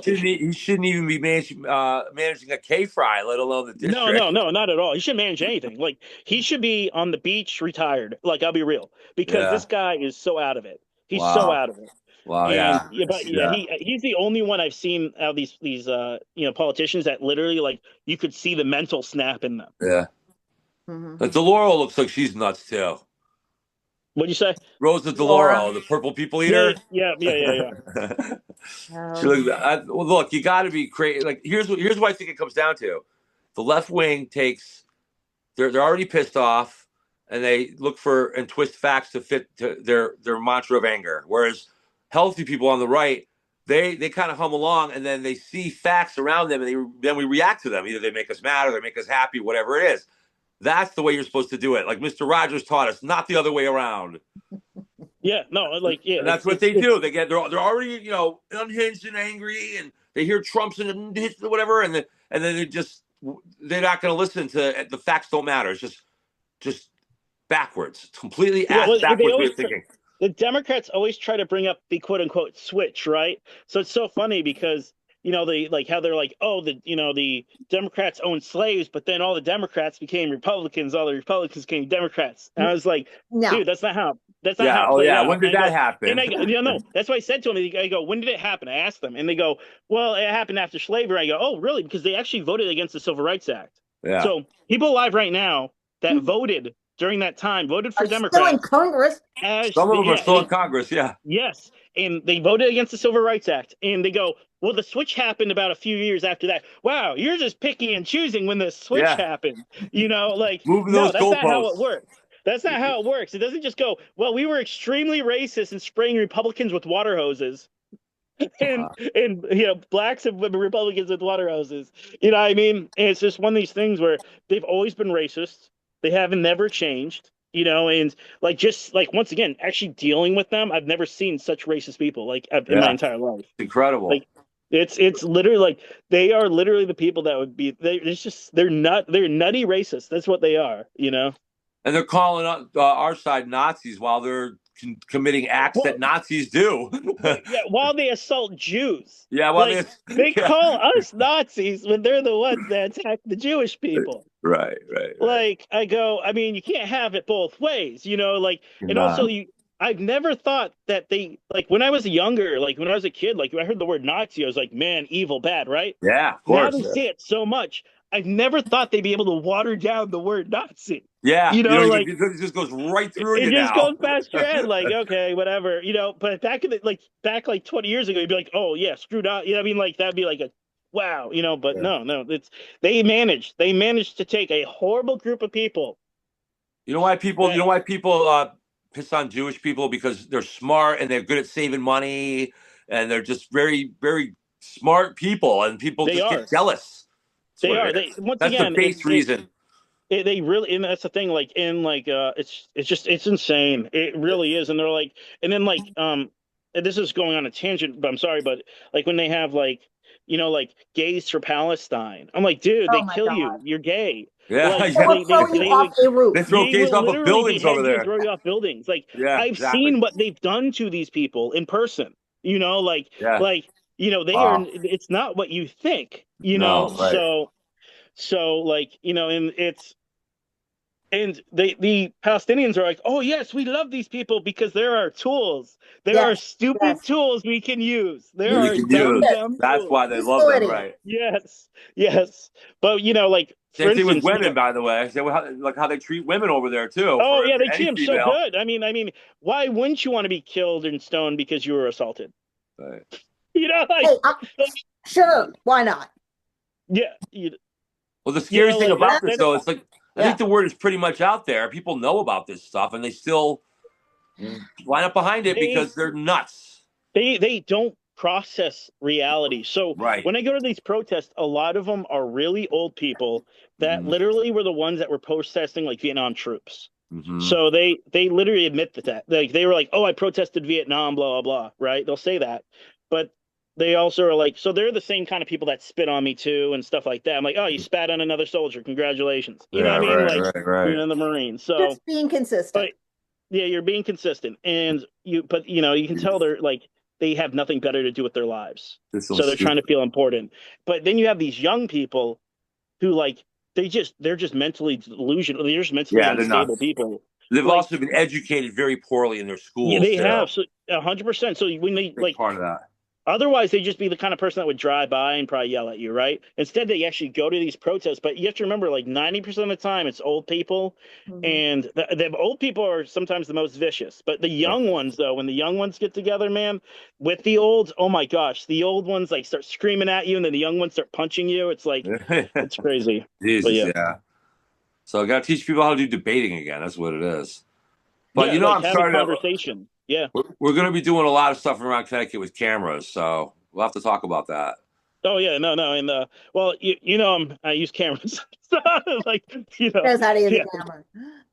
Speaker 2: issues.
Speaker 1: He shouldn't even be managing a K fry, let alone the district.
Speaker 2: No, not at all. He shouldn't manage anything. Like he should be on the beach, retired. Like I'll be real, because
Speaker 1: Yeah.
Speaker 2: this guy is so out of it. He's so
Speaker 1: Wow.
Speaker 2: out of it.
Speaker 1: Wow.
Speaker 2: And
Speaker 1: Yeah.
Speaker 2: yeah, but yeah,
Speaker 1: Yeah.
Speaker 2: he's the only one I've seen out of these politicians that literally like you could see the mental snap in them.
Speaker 1: Yeah.
Speaker 3: Mhm.
Speaker 1: But Deloro looks like she's nuts too.
Speaker 2: What'd you say?
Speaker 1: Rosa
Speaker 3: Laura.
Speaker 1: Deloro, the purple people
Speaker 2: Yeah,
Speaker 1: eater.
Speaker 2: yeah.
Speaker 1: She
Speaker 3: Oh.
Speaker 1: looks. Well, look, you got to be crazy. Like here's what I think it comes down to: the left wing takes. They're already pissed off, and they look for and twist facts to fit to their mantra of anger. Whereas healthy people on the right, they kind of hum along, and then they see facts around them, and then we react to them. Either they make us mad or they make us happy, whatever it is. That's the way you're supposed to do it. Like Mr. Rogers taught us, not the other way around.
Speaker 2: Yeah, no, like yeah,
Speaker 1: And that's what they do. They're already unhinged and angry, and they hear Trump's and whatever, and then they're not going to listen to the facts. Don't matter. It's just backwards. It's completely
Speaker 2: yeah.
Speaker 1: ass
Speaker 2: Well,
Speaker 1: backwards way of thinking.
Speaker 2: the Democrats always try to bring up the quote unquote switch, right? So it's so funny because they like how they're like, oh, the Democrats own slaves, but then all the Democrats became Republicans, all the Republicans became Democrats. And I was like,
Speaker 3: No.
Speaker 2: dude, that's not how
Speaker 1: Yeah.
Speaker 2: it
Speaker 1: Oh
Speaker 2: played
Speaker 1: yeah.
Speaker 2: out.
Speaker 1: When did that
Speaker 2: And
Speaker 1: happen?
Speaker 2: I go, no, that's what I said to him. I go, when did it happen? I asked them, and they go, well, it happened after slavery. I go, oh, really? Because they actually voted against the Civil Rights Act.
Speaker 1: Yeah.
Speaker 2: So people alive right now that voted during that time voted for
Speaker 3: Are still in
Speaker 2: Democrats
Speaker 3: Congress.
Speaker 2: as
Speaker 1: Some of them are
Speaker 2: yeah,
Speaker 1: still in Congress. Yeah.
Speaker 2: yes, and they voted against the Civil Rights Act, and they go, well, the switch happened about a few years after that. Wow, you're just picking and choosing when the switch
Speaker 1: Yeah.
Speaker 2: happened. You know, like,
Speaker 1: Moving
Speaker 2: no,
Speaker 1: those
Speaker 2: that's not how it
Speaker 1: goalposts.
Speaker 2: works. That's not how it works. It doesn't just go, well, we were extremely racist and spraying Republicans with water hoses. And blacks and Republicans with water hoses. You know what I mean? And it's just one of these things where they've always been racist. They haven't never changed. And like just like once again, actually dealing with them, I've never seen such racist people like in my
Speaker 1: Yeah.
Speaker 2: entire life.
Speaker 1: Incredible.
Speaker 2: Like it's literally like they are literally the people that would be they're nutty racist. That's what they are.
Speaker 1: And they're calling our side Nazis while they're committing acts
Speaker 2: Well,
Speaker 1: that Nazis do.
Speaker 2: yeah, while they assault Jews.
Speaker 1: Yeah, well,
Speaker 2: Like they
Speaker 1: yeah,
Speaker 2: call us Nazis when they're the ones that attack the Jewish people.
Speaker 1: right.
Speaker 2: Like I go, I mean, you can't have it both ways. Like, and
Speaker 1: Nah.
Speaker 2: also I've never thought that they like when I was younger, like when I was a kid, like when I heard the word Nazi, I was like, man, evil, bad, right?
Speaker 1: Yeah, of
Speaker 2: Now
Speaker 1: course.
Speaker 2: they say it so much, I've never thought they'd be able to water down the word Nazi.
Speaker 1: Yeah,
Speaker 2: Like
Speaker 1: it just goes right through
Speaker 2: it
Speaker 1: you
Speaker 2: just
Speaker 1: now.
Speaker 2: goes past your head, like, okay, whatever. But back like 20 years ago, you'd be like, oh yeah, screwed up. I mean, like that'd be like a wow. But
Speaker 1: Yeah.
Speaker 2: no, they managed to take a horrible group of people.
Speaker 1: You know why people piss on Jewish people? Because they're smart and they're good at saving money and they're just very, very smart people and people
Speaker 2: They
Speaker 1: just get
Speaker 2: are,
Speaker 1: jealous. That's
Speaker 2: they
Speaker 1: what
Speaker 2: are.
Speaker 1: it
Speaker 2: They
Speaker 1: is.
Speaker 2: once
Speaker 1: That's the
Speaker 2: again,
Speaker 1: base reason.
Speaker 2: they really, and that's the thing. Like in like, it's insane. It really is. And they're like, and then like, and this is going on a tangent, but I'm sorry, but like when they have like gays for Palestine, I'm like, dude,
Speaker 3: Oh
Speaker 2: they
Speaker 3: my
Speaker 2: kill you.
Speaker 3: God.
Speaker 2: You're gay.
Speaker 1: Yeah,
Speaker 2: Like
Speaker 3: They
Speaker 1: yeah.
Speaker 3: will throw you
Speaker 2: they
Speaker 3: off
Speaker 2: would
Speaker 3: a roof.
Speaker 1: They throw
Speaker 2: they
Speaker 1: gays
Speaker 2: will
Speaker 1: off of
Speaker 2: literally
Speaker 1: buildings over
Speaker 2: behead you and
Speaker 1: there.
Speaker 2: throw you off buildings. Like
Speaker 1: Yeah,
Speaker 2: I've
Speaker 1: exactly.
Speaker 2: seen what they've done to these people in person. Like
Speaker 1: Yeah.
Speaker 2: like they are.
Speaker 1: Wow.
Speaker 2: It's not what you think.
Speaker 1: No, right.
Speaker 2: So like and the Palestinians are like, oh yes, we love these people because there are tools. There are
Speaker 3: Yes,
Speaker 2: stupid
Speaker 3: yes.
Speaker 2: tools we can use. There
Speaker 1: That we
Speaker 2: are
Speaker 1: can
Speaker 2: dumb,
Speaker 1: use.
Speaker 2: dumb
Speaker 1: That's
Speaker 2: tools.
Speaker 1: why they love them,
Speaker 3: Utility.
Speaker 1: right?
Speaker 2: Yes, yes. But like for
Speaker 1: Same thing with
Speaker 2: instance,
Speaker 1: women, by the way. Like how they treat women over there too.
Speaker 2: oh
Speaker 1: For
Speaker 2: yeah, they treat
Speaker 1: any
Speaker 2: them so
Speaker 1: female.
Speaker 2: good. I mean, why wouldn't you want to be killed and stoned because you were assaulted?
Speaker 1: Right.
Speaker 2: Like,
Speaker 3: Hey, sure, why not?
Speaker 2: yeah,
Speaker 1: Well, the scary thing
Speaker 2: like
Speaker 1: about this,
Speaker 2: that's
Speaker 1: though, it's like I think
Speaker 3: Yeah.
Speaker 1: the word is pretty much out there. People know about this stuff, and they still line up behind it
Speaker 2: they
Speaker 1: because they're nuts.
Speaker 2: they don't process reality. So
Speaker 1: Right.
Speaker 2: when I go to these protests, a lot of them are really old people that
Speaker 1: Mm-hmm.
Speaker 2: literally were the ones that were protesting like Vietnam troops.
Speaker 1: Mm-hmm.
Speaker 2: So they literally admit that like they were like, oh, I protested Vietnam, blah blah blah, right? They'll say that, but they also are like, so they're the same kind of people that spit on me too and stuff like that. I'm like, oh, you spat on another soldier, congratulations. You know what
Speaker 1: Yeah.
Speaker 2: I mean?
Speaker 1: Right.
Speaker 2: Like,
Speaker 1: Right.
Speaker 2: in the Marines. So,
Speaker 3: Just being
Speaker 2: but
Speaker 3: consistent.
Speaker 2: yeah, you're being consistent, and but you can tell they're like they have nothing better to do with their lives,
Speaker 1: This
Speaker 2: so
Speaker 1: one's
Speaker 2: they're trying to
Speaker 1: stupid.
Speaker 2: feel important. But then you have these young people who like they're just mentally delusional. They're just mentally
Speaker 1: Yeah, they're
Speaker 2: unstable
Speaker 1: nuts.
Speaker 2: people.
Speaker 1: They've
Speaker 2: Like
Speaker 1: also been educated very poorly in their
Speaker 2: yeah,
Speaker 1: schools
Speaker 2: they
Speaker 1: too.
Speaker 2: have so 100%. So when they
Speaker 1: Big
Speaker 2: like
Speaker 1: part of that.
Speaker 2: otherwise, they'd just be the kind of person that would drive by and probably yell at you, right? Instead, they actually go to these protests. But you have to remember, like 90% of the time, it's old people,
Speaker 3: Mhm.
Speaker 2: and the old people are sometimes the most vicious. But the young ones, though, when the young ones get together, man, with the olds, oh my gosh, the old ones like start screaming at you, and then the young ones start punching you. It's like it's crazy. But
Speaker 1: Jesus,
Speaker 2: yeah,
Speaker 1: yeah. So I got to teach people how to do debating again. That's what it is. But
Speaker 2: yeah, like
Speaker 1: I'm
Speaker 2: having
Speaker 1: starting to.
Speaker 2: conversation. Yeah.
Speaker 1: We're going to be doing a lot of stuff around Connecticut with cameras, so we'll have to talk about that.
Speaker 2: Oh yeah, no, and well, I use cameras, so, like
Speaker 3: Knows how to use
Speaker 2: yeah.
Speaker 3: a camera.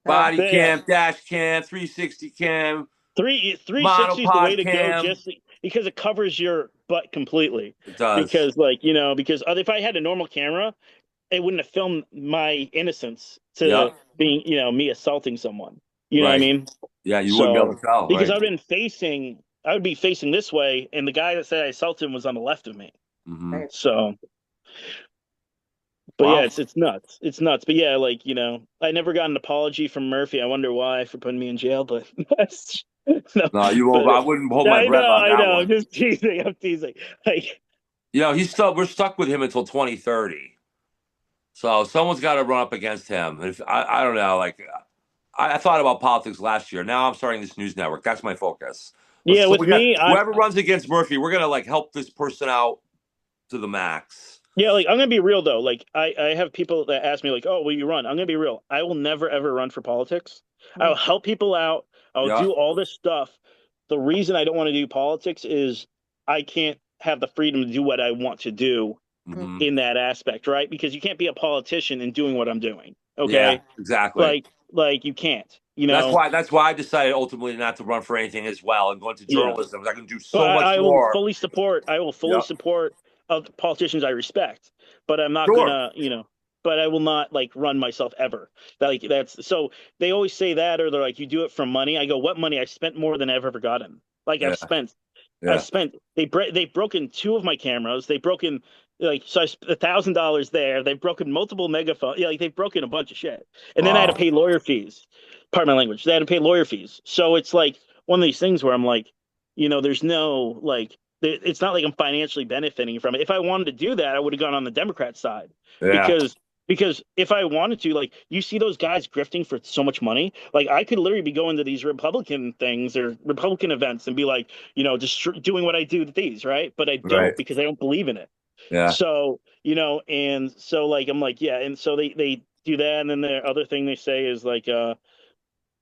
Speaker 1: Body
Speaker 2: Yeah,
Speaker 1: cam, dash cam, 360 cam,
Speaker 2: 360 is the way
Speaker 1: monopod
Speaker 2: to go,
Speaker 1: cam.
Speaker 2: just because it covers your butt completely.
Speaker 1: It does.
Speaker 2: Because because if I had a normal camera, it wouldn't have filmed my innocence to
Speaker 1: Yep.
Speaker 2: being me assaulting someone. You know what I
Speaker 1: Right.
Speaker 2: mean?
Speaker 1: Yeah, you wouldn't be able
Speaker 2: So
Speaker 1: to tell.
Speaker 2: because
Speaker 1: Right.
Speaker 2: I would be facing this way, and the guy that said I assaulted him was on the left of me.
Speaker 1: Mm-hmm.
Speaker 3: Right.
Speaker 2: So, but yeah,
Speaker 1: Well,
Speaker 2: it's nuts. It's nuts. But yeah, I never got an apology from Murphy. I wonder why for putting me in jail, but that's no.
Speaker 1: no, you won't.
Speaker 2: But
Speaker 1: I wouldn't hold my breath on
Speaker 2: I
Speaker 1: that
Speaker 2: know. I'm
Speaker 1: one.
Speaker 2: just teasing. I'm teasing. Like,
Speaker 1: We're stuck with him until 2030. So someone's got to run up against him. If I don't know, like I thought about politics last year. Now I'm starting this news network. That's my focus.
Speaker 2: Yeah,
Speaker 1: So
Speaker 2: with
Speaker 1: we got
Speaker 2: me,
Speaker 1: whoever runs against Murphy, we're gonna like help this person out to the max.
Speaker 2: yeah, like I'm gonna be real though. Like I have people that ask me like, "Oh, will you run?" I'm gonna be real. I will never ever run for politics. I'll
Speaker 3: Mhm.
Speaker 2: help people out. I'll
Speaker 1: Yeah.
Speaker 2: do all this stuff. The reason I don't want to do politics is I can't have the freedom to do what I want to do
Speaker 1: Hmm.
Speaker 2: in that aspect, right? Because you can't be a politician and doing what I'm doing.
Speaker 1: Yeah.
Speaker 2: Okay?
Speaker 1: Exactly.
Speaker 2: Like you can't, you
Speaker 1: That's
Speaker 2: know?
Speaker 1: why. That's why I decided ultimately not to run for anything as well and go into
Speaker 2: Yeah.
Speaker 1: journalism. I can do
Speaker 2: But
Speaker 1: so much
Speaker 2: I will
Speaker 1: more.
Speaker 2: fully support. I will fully
Speaker 1: Yep.
Speaker 2: support of the politicians I respect, but I'm not
Speaker 1: Sure.
Speaker 2: gonna, you know. But I will not like run myself ever. Like that's so they always say that, or they're like, you do it for money. I go, what money? I spent more than I've ever gotten. Like
Speaker 1: Yeah.
Speaker 2: I've
Speaker 1: Yeah.
Speaker 2: spent. They've broken two of my cameras. They've broken like so I spent $1,000 there. They've broken multiple megaphones. Yeah, like they've broken a bunch of shit. And then I had to
Speaker 1: Wow.
Speaker 2: pay lawyer fees. Pardon my language. They had to pay lawyer fees. So it's like one of these things where I'm like, there's no like it's not like I'm financially benefiting from it. If I wanted to do that, I would have gone on the Democrat side
Speaker 1: Yeah.
Speaker 2: because if I wanted to, like you see those guys grifting for so much money, like I could literally be going to these Republican things or Republican events and be like, just doing what I do to these, right? But I
Speaker 1: Right.
Speaker 2: don't because I don't believe in it.
Speaker 1: Yeah.
Speaker 2: So, and so like I'm like, yeah, and so they do that, and then the other thing they say is like,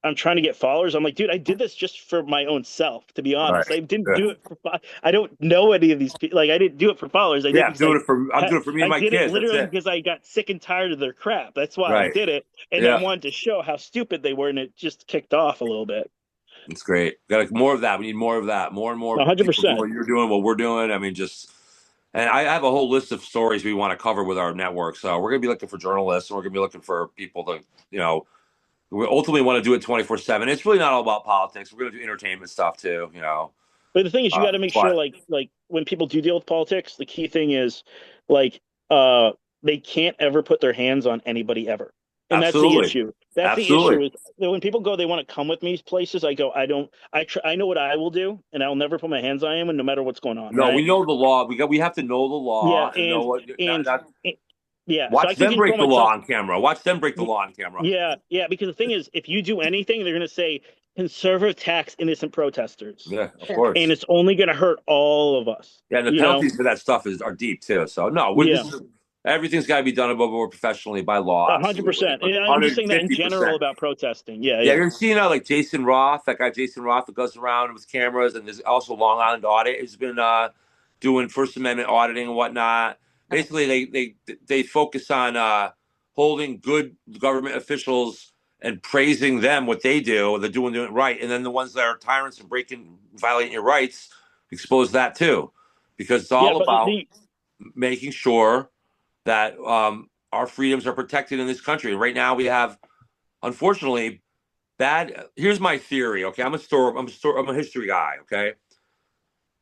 Speaker 2: I'm trying to get followers. I'm like, dude, I did this just for my own self, to be
Speaker 1: Right.
Speaker 2: honest. I didn't
Speaker 1: Yeah.
Speaker 2: do it for, I don't know any of these people. Like, I didn't do it for followers. I did
Speaker 1: Yeah.
Speaker 2: because I,
Speaker 1: I'm doing it for me and
Speaker 2: I
Speaker 1: my
Speaker 2: did it
Speaker 1: kids. That's
Speaker 2: literally
Speaker 1: it.
Speaker 2: because I got sick and tired of their crap. That's why I
Speaker 1: Right.
Speaker 2: did it. And I
Speaker 1: Yeah.
Speaker 2: wanted to show how stupid they were. And it just kicked off a little bit.
Speaker 1: It's great. Got more of that. We need more of that. More and more people do
Speaker 2: 100%.
Speaker 1: what you're doing, what we're doing. I mean, just and I have a whole list of stories we want to cover with our network. So we're gonna be looking for journalists, and we're gonna be looking for people to, you know, we ultimately want to do it 24/7. It's really not all about politics. We're gonna do entertainment stuff too.
Speaker 2: But the thing is, you got to make sure,
Speaker 1: But
Speaker 2: like when people do deal with politics, the key thing is, like, uh, they can't ever put their hands on anybody ever, and that's the
Speaker 1: absolutely,
Speaker 2: issue. That's the issue
Speaker 1: absolutely.
Speaker 2: is that when people go, they want to come with me places. I go, I don't. I know what I will do, and I'll never put my hands on anyone, no matter what's going on,
Speaker 1: No, we
Speaker 2: right?
Speaker 1: know the law. We have to know the
Speaker 2: Yeah,
Speaker 1: law and know what.
Speaker 2: and, and yeah. So I
Speaker 1: Watch
Speaker 2: can
Speaker 1: them break
Speaker 2: control
Speaker 1: the law
Speaker 2: myself.
Speaker 1: on camera. Watch them break the law on camera.
Speaker 2: Yeah, yeah. Because the thing is, if you do anything, they're gonna say conservative tax innocent protesters,
Speaker 1: Yeah, of
Speaker 3: Sure.
Speaker 2: and
Speaker 1: course.
Speaker 2: it's only gonna hurt all of us.
Speaker 1: Yeah, and the
Speaker 2: You know?
Speaker 1: penalties for that stuff are deep too. So no,
Speaker 2: Yeah.
Speaker 1: everything's got to be done above board professionally by law.
Speaker 2: A hundred
Speaker 1: Absolutely,
Speaker 2: percent.
Speaker 1: but
Speaker 2: And I'm just saying that in general
Speaker 1: 150%.
Speaker 2: about protesting. Yeah,
Speaker 1: Yeah,
Speaker 2: yeah,
Speaker 1: you're seeing like Jason Roth, that guy Jason Roth that goes around with cameras, and there's also Long Island Audit has been doing First Amendment auditing and whatnot.
Speaker 3: Okay.
Speaker 1: Basically, they focus on holding good government officials and praising them what they do. They're doing it right, and then the ones that are tyrants and violating your rights, expose that too, because it's
Speaker 2: yeah.
Speaker 1: all
Speaker 2: But
Speaker 1: about making sure that our freedoms are protected in this country. Right now, we have, unfortunately, bad. Here's my theory. Okay, I'm a history guy. Okay,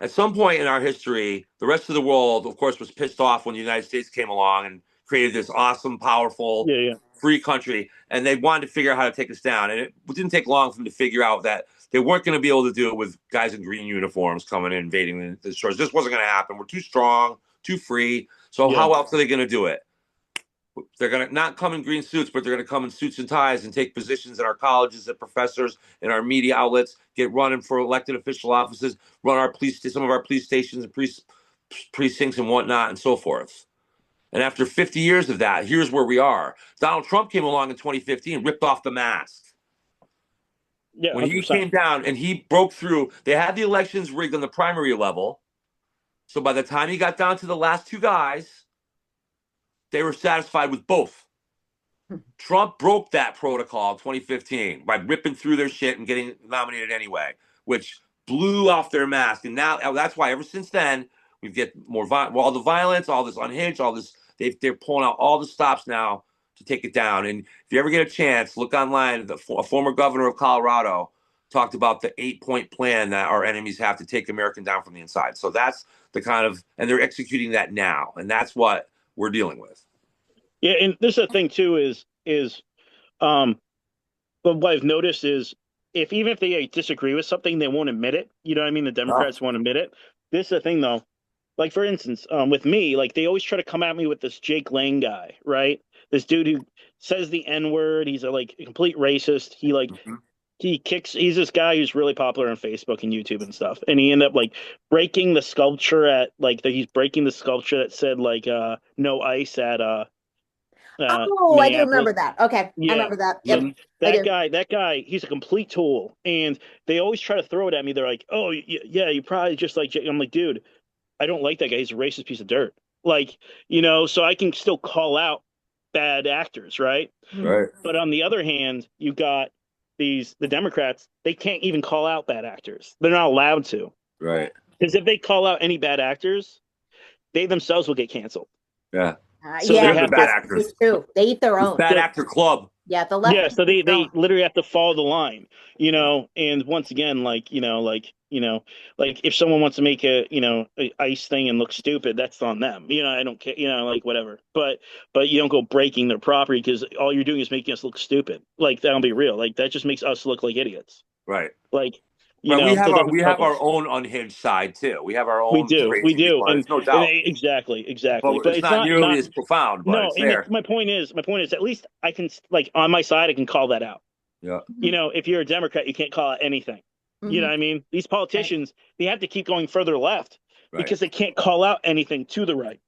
Speaker 1: at some point in our history, the rest of the world, of course, was pissed off when the United States came along and created this awesome, powerful,
Speaker 2: yeah, yeah,
Speaker 1: free country, and they wanted to figure out how to take us down. And it didn't take long for them to figure out that they weren't going to be able to do it with guys in green uniforms coming in invading the shores. This wasn't going to happen. We're too strong, too free. So
Speaker 2: yeah,
Speaker 1: how else are they going to do it? They're going to not come in green suits, but they're going to come in suits and ties and take positions in our colleges, as professors, in our media outlets, get running for elected official offices, run some of our police stations and precincts and whatnot and so forth. And after 50 years of that, here's where we are. Donald Trump came along in 2015, ripped off the mask.
Speaker 2: yeah.
Speaker 1: When
Speaker 2: Hundred
Speaker 1: he
Speaker 2: percent.
Speaker 1: came down and he broke through, they had the elections rigged on the primary level. So by the time he got down to the last two guys, they were satisfied with both. Trump broke that protocol in 2015 by ripping through their shit and getting nominated anyway, which blew off their mask. And now that's why ever since then we get more all the violence, all this unhinged, all this. They're pulling out all the stops now to take it down. And if you ever get a chance, look online. A former governor of Colorado talked about the 8-point plan that our enemies have to take America down from the inside. So that's the kind of, and they're executing that now, and that's what we're dealing with.
Speaker 2: Yeah, and this is the thing too is um. But what I've noticed is if even if they disagree with something, they won't admit it. You know what I mean? The
Speaker 1: Ah,
Speaker 2: Democrats won't admit it. This is the thing though. Like for instance, with me, like they always try to come at me with this Jake Lang guy, right? this dude who says the N-word. He's a complete racist.
Speaker 1: Mhm.
Speaker 2: He's this guy who's really popular on Facebook and YouTube and stuff. And he ended up like breaking the sculpture he's breaking the sculpture that said no ice at
Speaker 3: Oh, I do
Speaker 2: Minneapolis.
Speaker 3: remember that. Okay, I
Speaker 2: Yeah.
Speaker 3: remember that.
Speaker 2: Yeah.
Speaker 3: Yep, I
Speaker 2: That
Speaker 3: do.
Speaker 2: guy, he's a complete tool. And they always try to throw it at me. They're like, "Oh, yeah, you probably just like Jake." I'm like, "Dude, I don't like that guy. He's a racist piece of dirt." Like, so I can still call out bad actors, right?
Speaker 3: Mhm.
Speaker 1: Right.
Speaker 2: But on the other hand, you got the Democrats, they can't even call out bad actors. They're not allowed to.
Speaker 1: Right.
Speaker 2: Because if they call out any bad actors, they themselves will get canceled.
Speaker 1: Yeah.
Speaker 2: So
Speaker 3: Yeah,
Speaker 2: they
Speaker 1: They're the
Speaker 2: have
Speaker 1: bad
Speaker 2: to,
Speaker 3: they
Speaker 1: actors.
Speaker 3: do. They eat their
Speaker 1: It's
Speaker 3: own.
Speaker 1: bad
Speaker 2: so
Speaker 1: actor club.
Speaker 3: Yeah, the left
Speaker 2: yeah,
Speaker 3: eats
Speaker 2: so they
Speaker 3: their
Speaker 2: they
Speaker 3: own.
Speaker 2: literally have to follow the line, and once again, like if someone wants to make a ice thing and look stupid, that's on them. I don't care, like whatever. But you don't go breaking their property because all you're doing is making us look stupid. Like that'll be real. Like that just makes us look like idiots.
Speaker 1: Right.
Speaker 2: Like,
Speaker 1: Right. We have
Speaker 2: that
Speaker 1: our
Speaker 2: doesn't
Speaker 1: we
Speaker 2: help
Speaker 1: have our
Speaker 2: us.
Speaker 1: own unhinged side too. We have our
Speaker 2: We
Speaker 1: own
Speaker 2: do, we
Speaker 1: crazy
Speaker 2: do,
Speaker 1: people.
Speaker 2: and
Speaker 1: There's no
Speaker 2: and
Speaker 1: doubt.
Speaker 2: exactly.
Speaker 1: But
Speaker 2: But
Speaker 1: it's
Speaker 2: it's
Speaker 1: not
Speaker 2: not
Speaker 1: nearly
Speaker 2: not
Speaker 1: as profound, but
Speaker 2: no.
Speaker 1: it's
Speaker 2: And
Speaker 1: there.
Speaker 2: my point is, at least I can like on my side, I can call that out.
Speaker 1: Yeah.
Speaker 3: Mhm.
Speaker 2: If you're a Democrat, you can't call out anything. You know
Speaker 3: Mhm.
Speaker 2: what I mean? These
Speaker 3: Right.
Speaker 2: politicians, they have to keep going further left
Speaker 1: Right.
Speaker 2: because they can't call out anything to the right.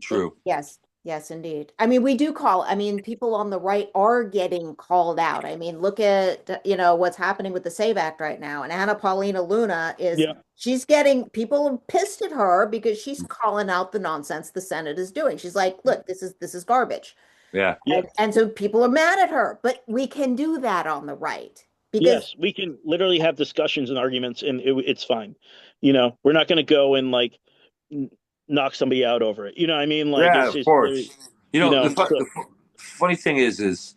Speaker 1: True.
Speaker 3: Yes, yes, indeed. I mean, we do call, I mean, people on the right are getting called out. I mean, look at, what's happening with the SAVE Act right now. And Anna Paulina Luna
Speaker 2: Yeah,
Speaker 3: she's getting, people are pissed at her because she's calling out the nonsense the Senate is doing. She's like, look, this is garbage.
Speaker 1: Yeah.
Speaker 2: yeah,
Speaker 3: And so people are mad at her, but we can do that on the right because
Speaker 2: yes. We can literally have discussions and arguments, and it's fine. We're not going to go and like n- knock somebody out over it. You know what I mean? Like
Speaker 1: Yeah,
Speaker 2: it's
Speaker 1: of
Speaker 2: just
Speaker 1: course.
Speaker 2: so
Speaker 1: Funny thing is,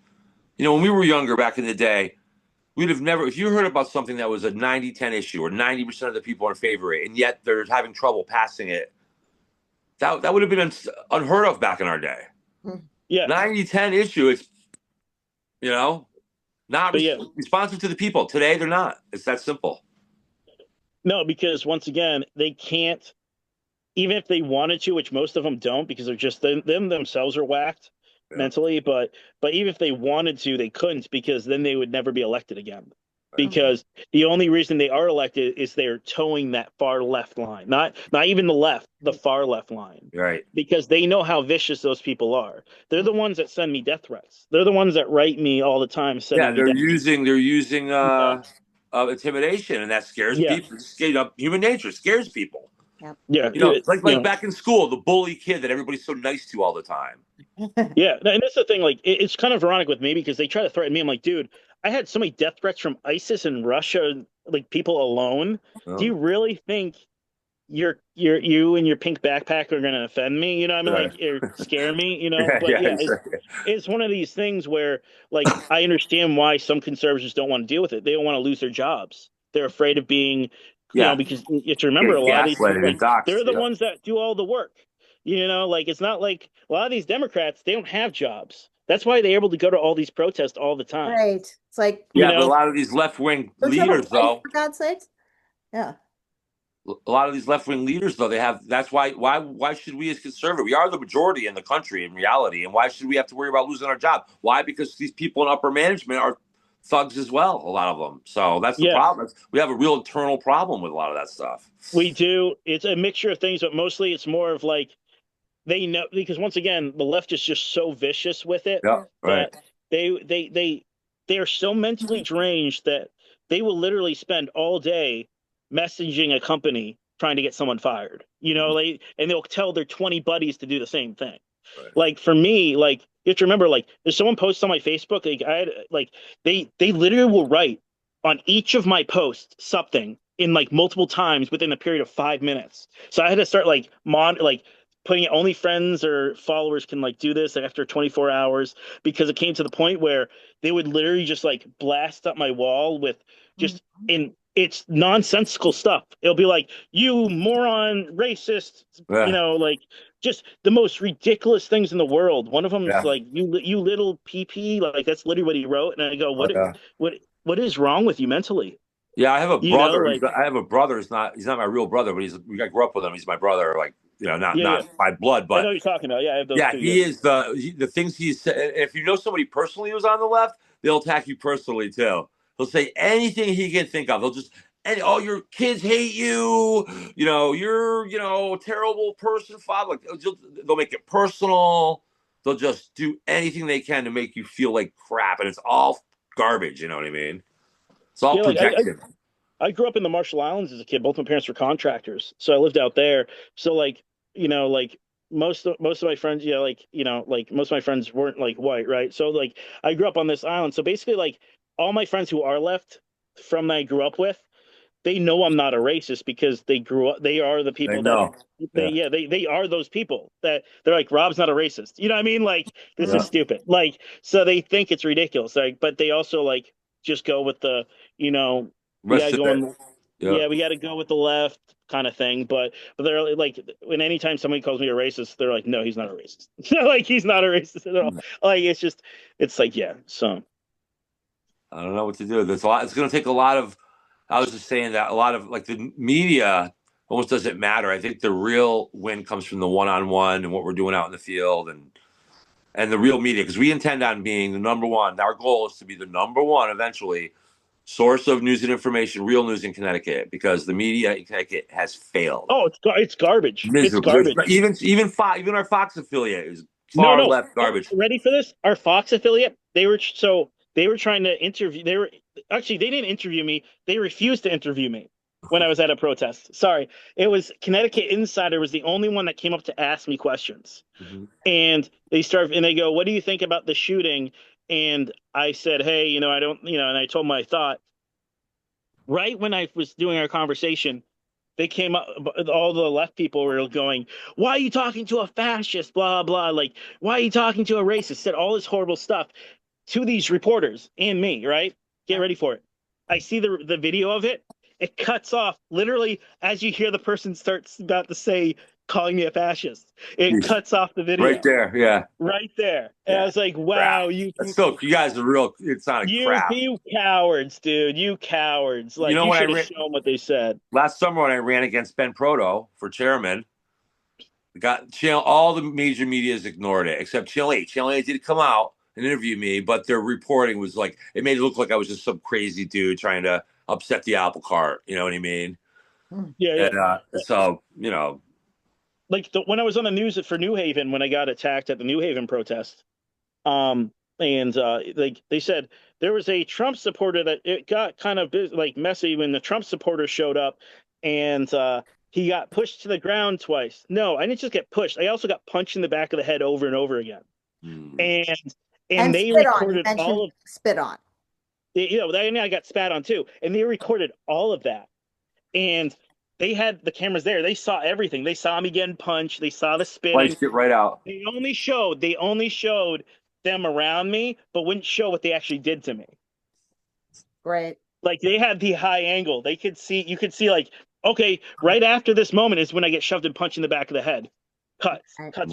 Speaker 1: when we were younger back in the day, we'd have never, if you heard about something that was a 90-10 issue or 90% of the people are in favor of it, and yet they're having trouble passing it, that would have been unheard of back in our day.
Speaker 2: yeah,
Speaker 1: 90-10 issue, it's, you know, not
Speaker 2: but yeah,
Speaker 1: responsive to the people. Today, they're not. It's that simple.
Speaker 2: no, because once again, they can't. Even if they wanted to, which most of them don't, because they're just them themselves are whacked
Speaker 1: Yeah.
Speaker 2: mentally. But even if they wanted to, they couldn't because then they would never be elected again.
Speaker 1: Right.
Speaker 2: Because the only reason they are elected is they're towing that far left line, not even the left, the far left line.
Speaker 1: Right.
Speaker 2: Because they know how vicious those people are. They're the ones that send me death threats. They're the ones that write me all the time,
Speaker 1: Yeah,
Speaker 2: sending me
Speaker 1: they're
Speaker 2: death.
Speaker 1: using
Speaker 2: You know?
Speaker 1: intimidation, and that scares
Speaker 2: Yeah,
Speaker 1: people. Human nature scares people.
Speaker 3: Yep.
Speaker 2: yeah,
Speaker 1: It's like back in school, the bully kid that everybody's so nice to all the time.
Speaker 2: Yeah, and that's the thing. Like, it's kind of ironic with me because they try to threaten me. I'm like, dude, I had so many death threats from ISIS and Russia, like people alone. Do
Speaker 1: Oh,
Speaker 2: you really think you and your pink backpack are gonna offend me? You know, what I mean,
Speaker 1: right.
Speaker 2: like, or scare me.
Speaker 1: Yeah,
Speaker 2: But
Speaker 1: yeah,
Speaker 2: yeah,
Speaker 1: exactly.
Speaker 2: it's one of these things where, like, I understand why some conservatives don't want to deal with it. They don't want to lose their jobs. They're afraid of being,
Speaker 1: Yeah,
Speaker 2: because you have to remember
Speaker 1: get
Speaker 2: a lot of these,
Speaker 1: gaslighted and
Speaker 2: like, they're
Speaker 1: doxxed.
Speaker 2: the
Speaker 1: Yeah,
Speaker 2: ones that do all the work. Like it's not like a lot of these Democrats, they don't have jobs. That's why they're able to go to all these protests all the time.
Speaker 3: Right. It's like,
Speaker 2: You
Speaker 1: yeah, but a
Speaker 2: know?
Speaker 1: lot of these left wing
Speaker 3: don't you have a
Speaker 1: leaders,
Speaker 3: wife,
Speaker 1: though,
Speaker 3: for God's sakes? Yeah.
Speaker 1: a lot of these left wing leaders, though, they have. That's why should we as conservative? We are the majority in the country in reality, and why should we have to worry about losing our job? Why? Because these people in upper management are thugs as well, a lot of them. So that's the
Speaker 2: Yeah,
Speaker 1: problem. We have a real internal problem with a lot of that stuff.
Speaker 2: we do. It's a mixture of things, but mostly it's more of like they know because once again, the left is just so vicious with it
Speaker 1: Yeah, right.
Speaker 2: that they are so mentally deranged that they will literally spend all day messaging a company trying to get someone fired. And they'll tell their 20 buddies to do the same thing.
Speaker 1: Right.
Speaker 2: Like for me, like you have to remember, like if someone posts on my Facebook, like I had like they literally will write on each of my posts something in like multiple times within a period of 5 minutes. So I had to start like putting it only friends or followers can like do this after 24 hours because it came to the point where they would literally just like blast up my wall with just in it's nonsensical stuff. It'll be like, you moron, racist,
Speaker 1: Yeah,
Speaker 2: like just the most ridiculous things in the world. One of them is
Speaker 1: yeah,
Speaker 2: like, you little PP, like that's literally what he wrote. And I go,
Speaker 1: oh, yeah.
Speaker 2: what is wrong with you mentally?
Speaker 1: Yeah, I have a brother.
Speaker 2: Like,
Speaker 1: I have a brother. He's not my real brother, but I grew up with him. He's my brother, like not
Speaker 2: Yeah, yeah.
Speaker 1: by blood,
Speaker 2: I know
Speaker 1: but
Speaker 2: what you're talking about. Yeah, I have those
Speaker 1: yeah,
Speaker 2: too. Yeah.
Speaker 1: he is the things he's said. If you know somebody personally who's on the left, they'll attack you personally too. He'll say anything he can think of. They'll just and oh, your kids hate you. You're a terrible person, father. Like they'll make it personal. They'll just do anything they can to make you feel like crap, and it's all garbage. You know what I mean? It's all
Speaker 2: Yeah, like
Speaker 1: projection.
Speaker 2: I grew up in the Marshall Islands as a kid. Both my parents were contractors, so I lived out there. So like, like most of my friends, like most of my friends weren't like white, right? So like, I grew up on this island. So basically, like all my friends who are left from that I grew up with, they know I'm not a racist because they grew up. They are the
Speaker 1: I
Speaker 2: people that
Speaker 1: know.
Speaker 2: they
Speaker 1: Yeah.
Speaker 2: yeah they are those people that they're like Rob's not a racist. You know what I mean? Like this is
Speaker 1: Yeah.
Speaker 2: stupid. Like so they think it's ridiculous. Like but they also like just go with the you know we gotta
Speaker 1: Rest of
Speaker 2: go
Speaker 1: it.
Speaker 2: on
Speaker 1: Yeah.
Speaker 2: yeah we gotta go with the left kind of thing. But they're like when anytime somebody calls me a racist, they're like no he's not a racist. Like he's not a racist at all. Like it's like yeah so.
Speaker 1: I don't know what to do. There's a lot. It's going to take a lot of. I was just saying that a lot of like the media almost doesn't matter. I think the real win comes from the one-on-one and what we're doing out in the field and the real media because we intend on being the number one. Our goal is to be the number one eventually source of news and information, real news in Connecticut because the media in Connecticut has failed
Speaker 2: Oh, it's garbage. It's
Speaker 1: miserably.
Speaker 2: garbage.
Speaker 1: Even our Fox affiliate is
Speaker 2: No,
Speaker 1: far
Speaker 2: no.
Speaker 1: left garbage.
Speaker 2: Ready for this? Our Fox affiliate, they were trying to interview. They were actually they didn't interview me. They refused to interview me when I was at a protest. Sorry, it was Connecticut Insider was the only one that came up to ask me questions,
Speaker 1: Mhm.
Speaker 2: and they go, "What do you think about the shooting?" And I said, "Hey, I don't, and I told them my thought." Right when I was doing our conversation, they came up, all the left people were going, why are you talking to a fascist? Blah, blah. Like, why are you talking to a racist? Said all this horrible stuff to these reporters and me, right? Get ready for it. I see the video of it. It cuts off literally as you hear the person starts about to say, calling me a fascist. It cuts off the
Speaker 1: Right
Speaker 2: video
Speaker 1: there, yeah.
Speaker 2: right there. And I
Speaker 1: Yeah.
Speaker 2: was like,
Speaker 1: Crap.
Speaker 2: wow,
Speaker 1: That's still, you guys are real. It's not a crap.
Speaker 2: you cowards, dude. You cowards.
Speaker 1: You
Speaker 2: Like,
Speaker 1: know,
Speaker 2: you should have shown what they said.
Speaker 1: last summer when I ran against Ben Proto for chairman, all the major medias ignored it except Channel 8. Channel 8 did come out and interview me, but their reporting was like, it made it look like I was just some crazy dude trying to upset the apple cart. You know what I mean?
Speaker 2: Yeah, yeah.
Speaker 1: And so,
Speaker 2: Like when I was on the news for New Haven when I got attacked at the New Haven protest, and like they said there was a Trump supporter that it got kind of like messy when the Trump supporter showed up, and he got pushed to the ground twice. No, I didn't just get pushed. I also got punched in the back of the head over and over again,
Speaker 1: mm,
Speaker 2: and
Speaker 3: And
Speaker 2: they
Speaker 3: spit on. You
Speaker 2: recorded
Speaker 3: mentioned
Speaker 2: all of
Speaker 3: spit on.
Speaker 2: I got spat on too, and they recorded all of that, and they had the cameras there. They saw everything. They saw me getting punched. They saw the spitting.
Speaker 1: spliced it right out.
Speaker 2: They only showed them around me, but wouldn't show what they actually did to me.
Speaker 3: Great.
Speaker 2: Like they had the high angle. You could see like, okay, right after this moment is when I get shoved and punched in the back of the head. Cuts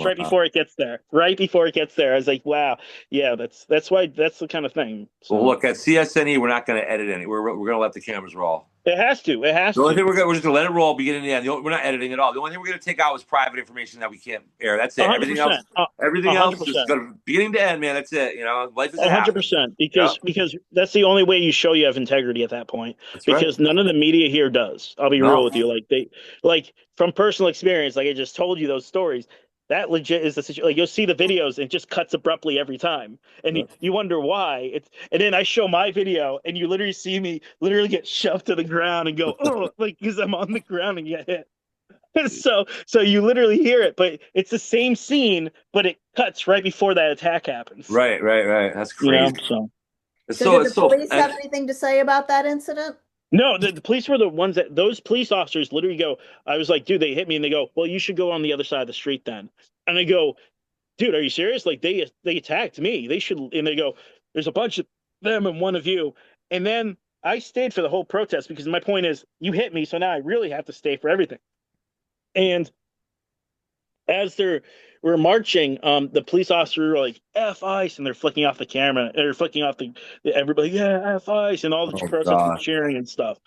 Speaker 2: right
Speaker 1: Wow.
Speaker 2: before it gets there. Right before it gets there. I was like, wow, yeah, that's why that's the kind of thing.
Speaker 1: Well,
Speaker 2: So
Speaker 1: look, at CSNE, we're not going to edit any. We're going to let the cameras roll.
Speaker 2: it has to. It has
Speaker 1: The only
Speaker 2: to.
Speaker 1: thing we're just gonna let it roll, beginning to end. We're not editing at all. The only thing we're gonna take out is private information that we can't air. That's
Speaker 2: A
Speaker 1: it.
Speaker 2: hundred percent.
Speaker 1: Everything
Speaker 2: A hundred
Speaker 1: else, just
Speaker 2: percent.
Speaker 1: gonna beginning to end, man. That's it. Life is a half.
Speaker 2: 100%
Speaker 1: Yeah,
Speaker 2: because that's the only way you show you have integrity at that point
Speaker 1: that's right.
Speaker 2: because none of the media here does. I'll be real
Speaker 1: No,
Speaker 2: with you like from personal experience like I just told you those stories that legit is the situation. Like you'll see the videos and it just cuts abruptly every time and you wonder why it's and then I show my video and you literally see me literally get shoved to the ground and go oh like because I'm on the ground and get hit. So you literally hear it, but it's the same scene, but it cuts right before that attack happens.
Speaker 1: right. That's crazy.
Speaker 2: So
Speaker 3: So did the
Speaker 1: It's so.
Speaker 3: police have anything to say about that incident?
Speaker 2: no, the police were the ones that those police officers literally go. I was like, dude, they hit me, and they go, well, you should go on the other side of the street then. And I go, dude, are you serious? Like they attacked me. They should. And they go, there's a bunch of them and one of you. And then I stayed for the whole protest because my point is, you hit me, so now I really have to stay for everything. And as we're marching, the police officers were like F ice, and they're flicking off the camera, they're flicking off the everybody, yeah, F ice, and all the
Speaker 1: Oh
Speaker 2: protesters
Speaker 1: God,
Speaker 2: cheering and stuff.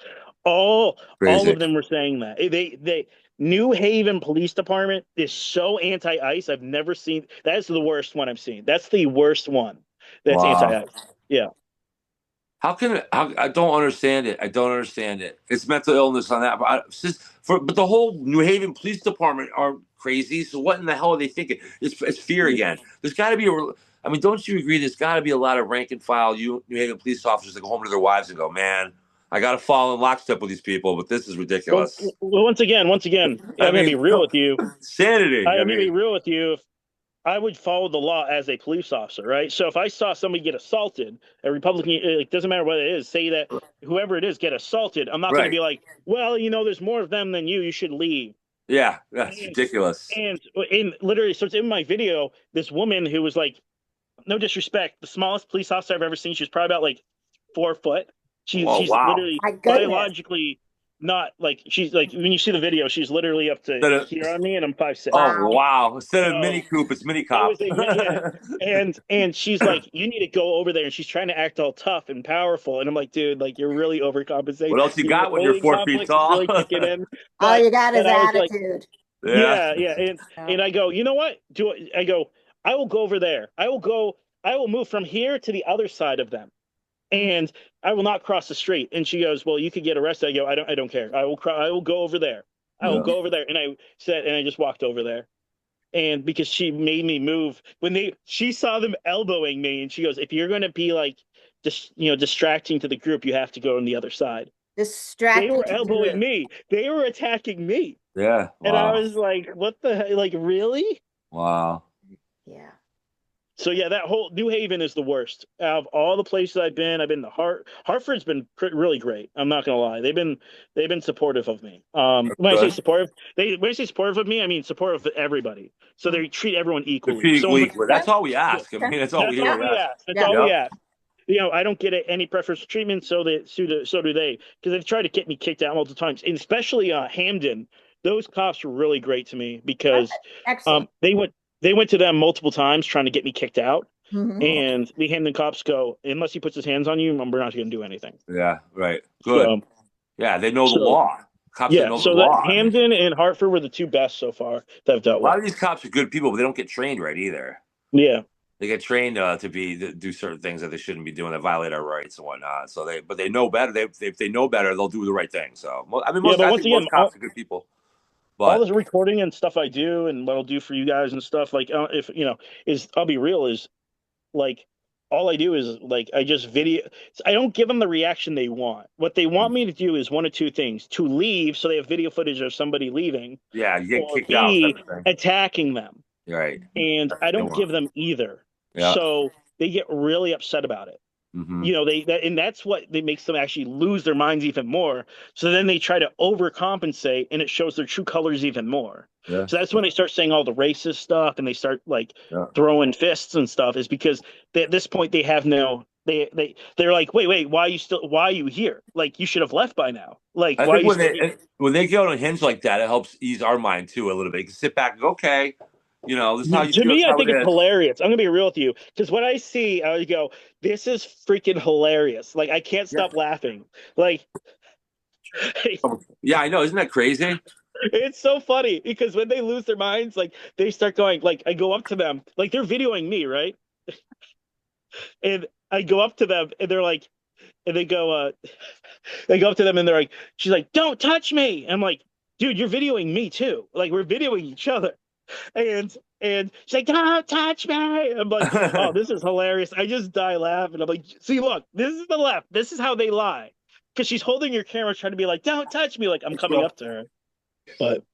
Speaker 2: All
Speaker 1: crazy.
Speaker 2: of them were saying that they New Haven Police Department is so anti-ice. I've never seen. That's the worst one I've seen. That's the worst one. That's
Speaker 1: Wow.
Speaker 2: anti-ice. Yeah.
Speaker 1: How can it, how, I don't understand it. I don't understand it. It's mental illness on that, but but the whole New Haven Police Department are crazy. So what in the hell are they thinking? It's fear again. There's got to be I mean, don't you agree? There's got to be a lot of rank and file New Haven police officers that go home to their wives and go, "Man, I got to fall in lockstep with these people, but this is
Speaker 2: Well,
Speaker 1: ridiculous."
Speaker 2: once again,
Speaker 1: I
Speaker 2: I'm gonna be
Speaker 1: mean,
Speaker 2: real with you.
Speaker 1: sanity. I
Speaker 2: I'm gonna be
Speaker 1: mean,
Speaker 2: real with you. I would follow the law as a police officer, right? So if I saw somebody get assaulted, a Republican, it doesn't matter what it is, say that whoever it is get assaulted, I'm not going to
Speaker 1: right?
Speaker 2: be like, well, there's more of them than you. You should leave.
Speaker 1: Yeah, that's
Speaker 2: And
Speaker 1: ridiculous.
Speaker 2: and literally, so it's in my video. This woman who was like, no disrespect, the smallest police officer I've ever seen. She was probably about like 4 foot.
Speaker 1: Oh
Speaker 2: She's
Speaker 1: wow.
Speaker 2: literally
Speaker 3: My goodness.
Speaker 2: biologically not like she's like when you see the video, she's literally up to here on me, and I'm 5'6".
Speaker 1: Oh
Speaker 3: Wow.
Speaker 1: wow! Instead of Mini
Speaker 2: So
Speaker 1: Coop, it's Mini
Speaker 2: it
Speaker 1: Cop.
Speaker 2: was yeah, and she's like, you need to go over there, and she's trying to act all tough and powerful, and I'm like, dude, like you're really overcompensating.
Speaker 1: What else you
Speaker 2: Your
Speaker 1: got when you're
Speaker 2: Napoleon
Speaker 1: 4 feet
Speaker 2: complex is
Speaker 1: tall?
Speaker 2: really kicking in.
Speaker 3: All
Speaker 2: But
Speaker 3: you got is
Speaker 2: I was like,
Speaker 3: attitude.
Speaker 1: Yeah.
Speaker 2: yeah, and
Speaker 3: Yeah.
Speaker 2: and I go, you know what? I go, I will go over there. I will move from here to the other side of them, and I will not cross the street. And she goes, well, you could get arrested. I go, I don't care. I will go over there. I will
Speaker 1: Yeah.
Speaker 2: go over there. And I said, and I just walked over there. And because she made me move she saw them elbowing me, and she goes, if you're going to be like just distracting to the group, you have to go on the other side. They
Speaker 3: Distracting
Speaker 2: were
Speaker 3: to the
Speaker 2: elbowing
Speaker 3: group.
Speaker 2: me. They were attacking me.
Speaker 1: Yeah.
Speaker 2: And I
Speaker 1: Wow.
Speaker 2: was like, what the like, really?
Speaker 1: Wow.
Speaker 3: Yeah.
Speaker 2: So yeah, that whole New Haven is the worst out of all the places I've been. I've been to Hartford's been really great. I'm not gonna lie. They've been supportive of me.
Speaker 1: That's
Speaker 2: When I say
Speaker 1: good.
Speaker 2: supportive, when I say supportive of me, I mean supportive of everybody. So they treat everyone
Speaker 1: They're
Speaker 2: equally.
Speaker 1: pretty
Speaker 2: So
Speaker 1: weak. Well,
Speaker 3: Yeah.
Speaker 1: that's all we
Speaker 2: yeah,
Speaker 1: ask. I mean, that's all we
Speaker 2: that's all
Speaker 3: Yeah.
Speaker 1: really
Speaker 2: we
Speaker 1: ask.
Speaker 2: ask. That's
Speaker 3: Yeah.
Speaker 2: all we
Speaker 1: Yep.
Speaker 2: ask. I don't get any preferential treatment, so do they, because they've tried to get me kicked out multiple times, and especially Hamden. Those cops were really great to me
Speaker 3: Good.
Speaker 2: because
Speaker 3: Excellent.
Speaker 2: they went to them multiple times trying to get me kicked out,
Speaker 3: Mhm.
Speaker 1: Oh,
Speaker 2: and the Hamden cops go, unless he puts his hands on you, we're not going to do anything.
Speaker 1: yeah. Right. Good.
Speaker 2: So,
Speaker 1: Yeah. They know the
Speaker 2: so
Speaker 1: law. Cops that
Speaker 2: yeah,
Speaker 1: know the
Speaker 2: so that
Speaker 1: law. I mean,
Speaker 2: Hamden and Hartford were the two best so far that I've dealt
Speaker 1: a lot
Speaker 2: with.
Speaker 1: of these cops are good people, but they don't get trained right either.
Speaker 2: Yeah,
Speaker 1: They get trained to do certain things that they shouldn't be doing that violate our rights and whatnot. So but they know better. If they know better, they'll do the right thing. So I mean,
Speaker 2: yeah, but
Speaker 1: I
Speaker 2: once
Speaker 1: think
Speaker 2: again,
Speaker 1: most cops are good people.
Speaker 2: all
Speaker 1: But
Speaker 2: this recording and stuff I do and what I'll do for you guys and stuff, like if is I'll be real, is like all I do is like I just video. I don't give them the reaction they want. What they want me to do is one of two things: to leave, so they have video footage of somebody leaving,
Speaker 1: yeah, you get
Speaker 2: or
Speaker 1: kicked out type
Speaker 2: B,
Speaker 1: of thing.
Speaker 2: attacking them.
Speaker 1: You're right.
Speaker 2: And
Speaker 1: That's
Speaker 2: I
Speaker 1: what they
Speaker 2: don't give
Speaker 1: want.
Speaker 2: them either.
Speaker 1: Yeah.
Speaker 2: So they get really upset about it.
Speaker 1: Hmm.
Speaker 2: And that's what they makes them actually lose their minds even more. So then they try to overcompensate, and it shows their true colors even more.
Speaker 1: Yeah.
Speaker 2: So that's when they start saying all the racist stuff, and they start like
Speaker 1: Yeah.
Speaker 2: throwing fists and stuff, is because at this point they have no they're like, wait, why are you here? Like, you should have left by now. Like,
Speaker 1: I
Speaker 2: why are
Speaker 1: think
Speaker 2: you still here?
Speaker 1: when they get on a hinge like that, it helps ease our mind too a little bit. You can sit back and go, okay, this is how you
Speaker 2: To
Speaker 1: feel. This
Speaker 2: me,
Speaker 1: is
Speaker 2: I
Speaker 1: how it
Speaker 2: think it's
Speaker 1: is.
Speaker 2: hilarious. I'm gonna be real with you, because what I see, I would go, "This is freaking hilarious!" Like, I can't
Speaker 1: Yeah.
Speaker 2: stop laughing. Like,
Speaker 1: Yeah, I know. Isn't that crazy?
Speaker 2: it's so funny because when they lose their minds, like they start going, like I go up to them, like they're videoing me, right? And I go up to them, and they're like, and they go up to them, and they're like, she's like, "Don't touch me!" I'm like, "Dude, you're videoing me too. Like, we're videoing each other." And she's like, "Don't touch me." I'm like, "Oh, this is hilarious." I just die laughing. I'm like, "See, look, this is the left. This is how they lie." Because she's holding your camera, trying to be like, "Don't touch me," like I'm coming up to her. But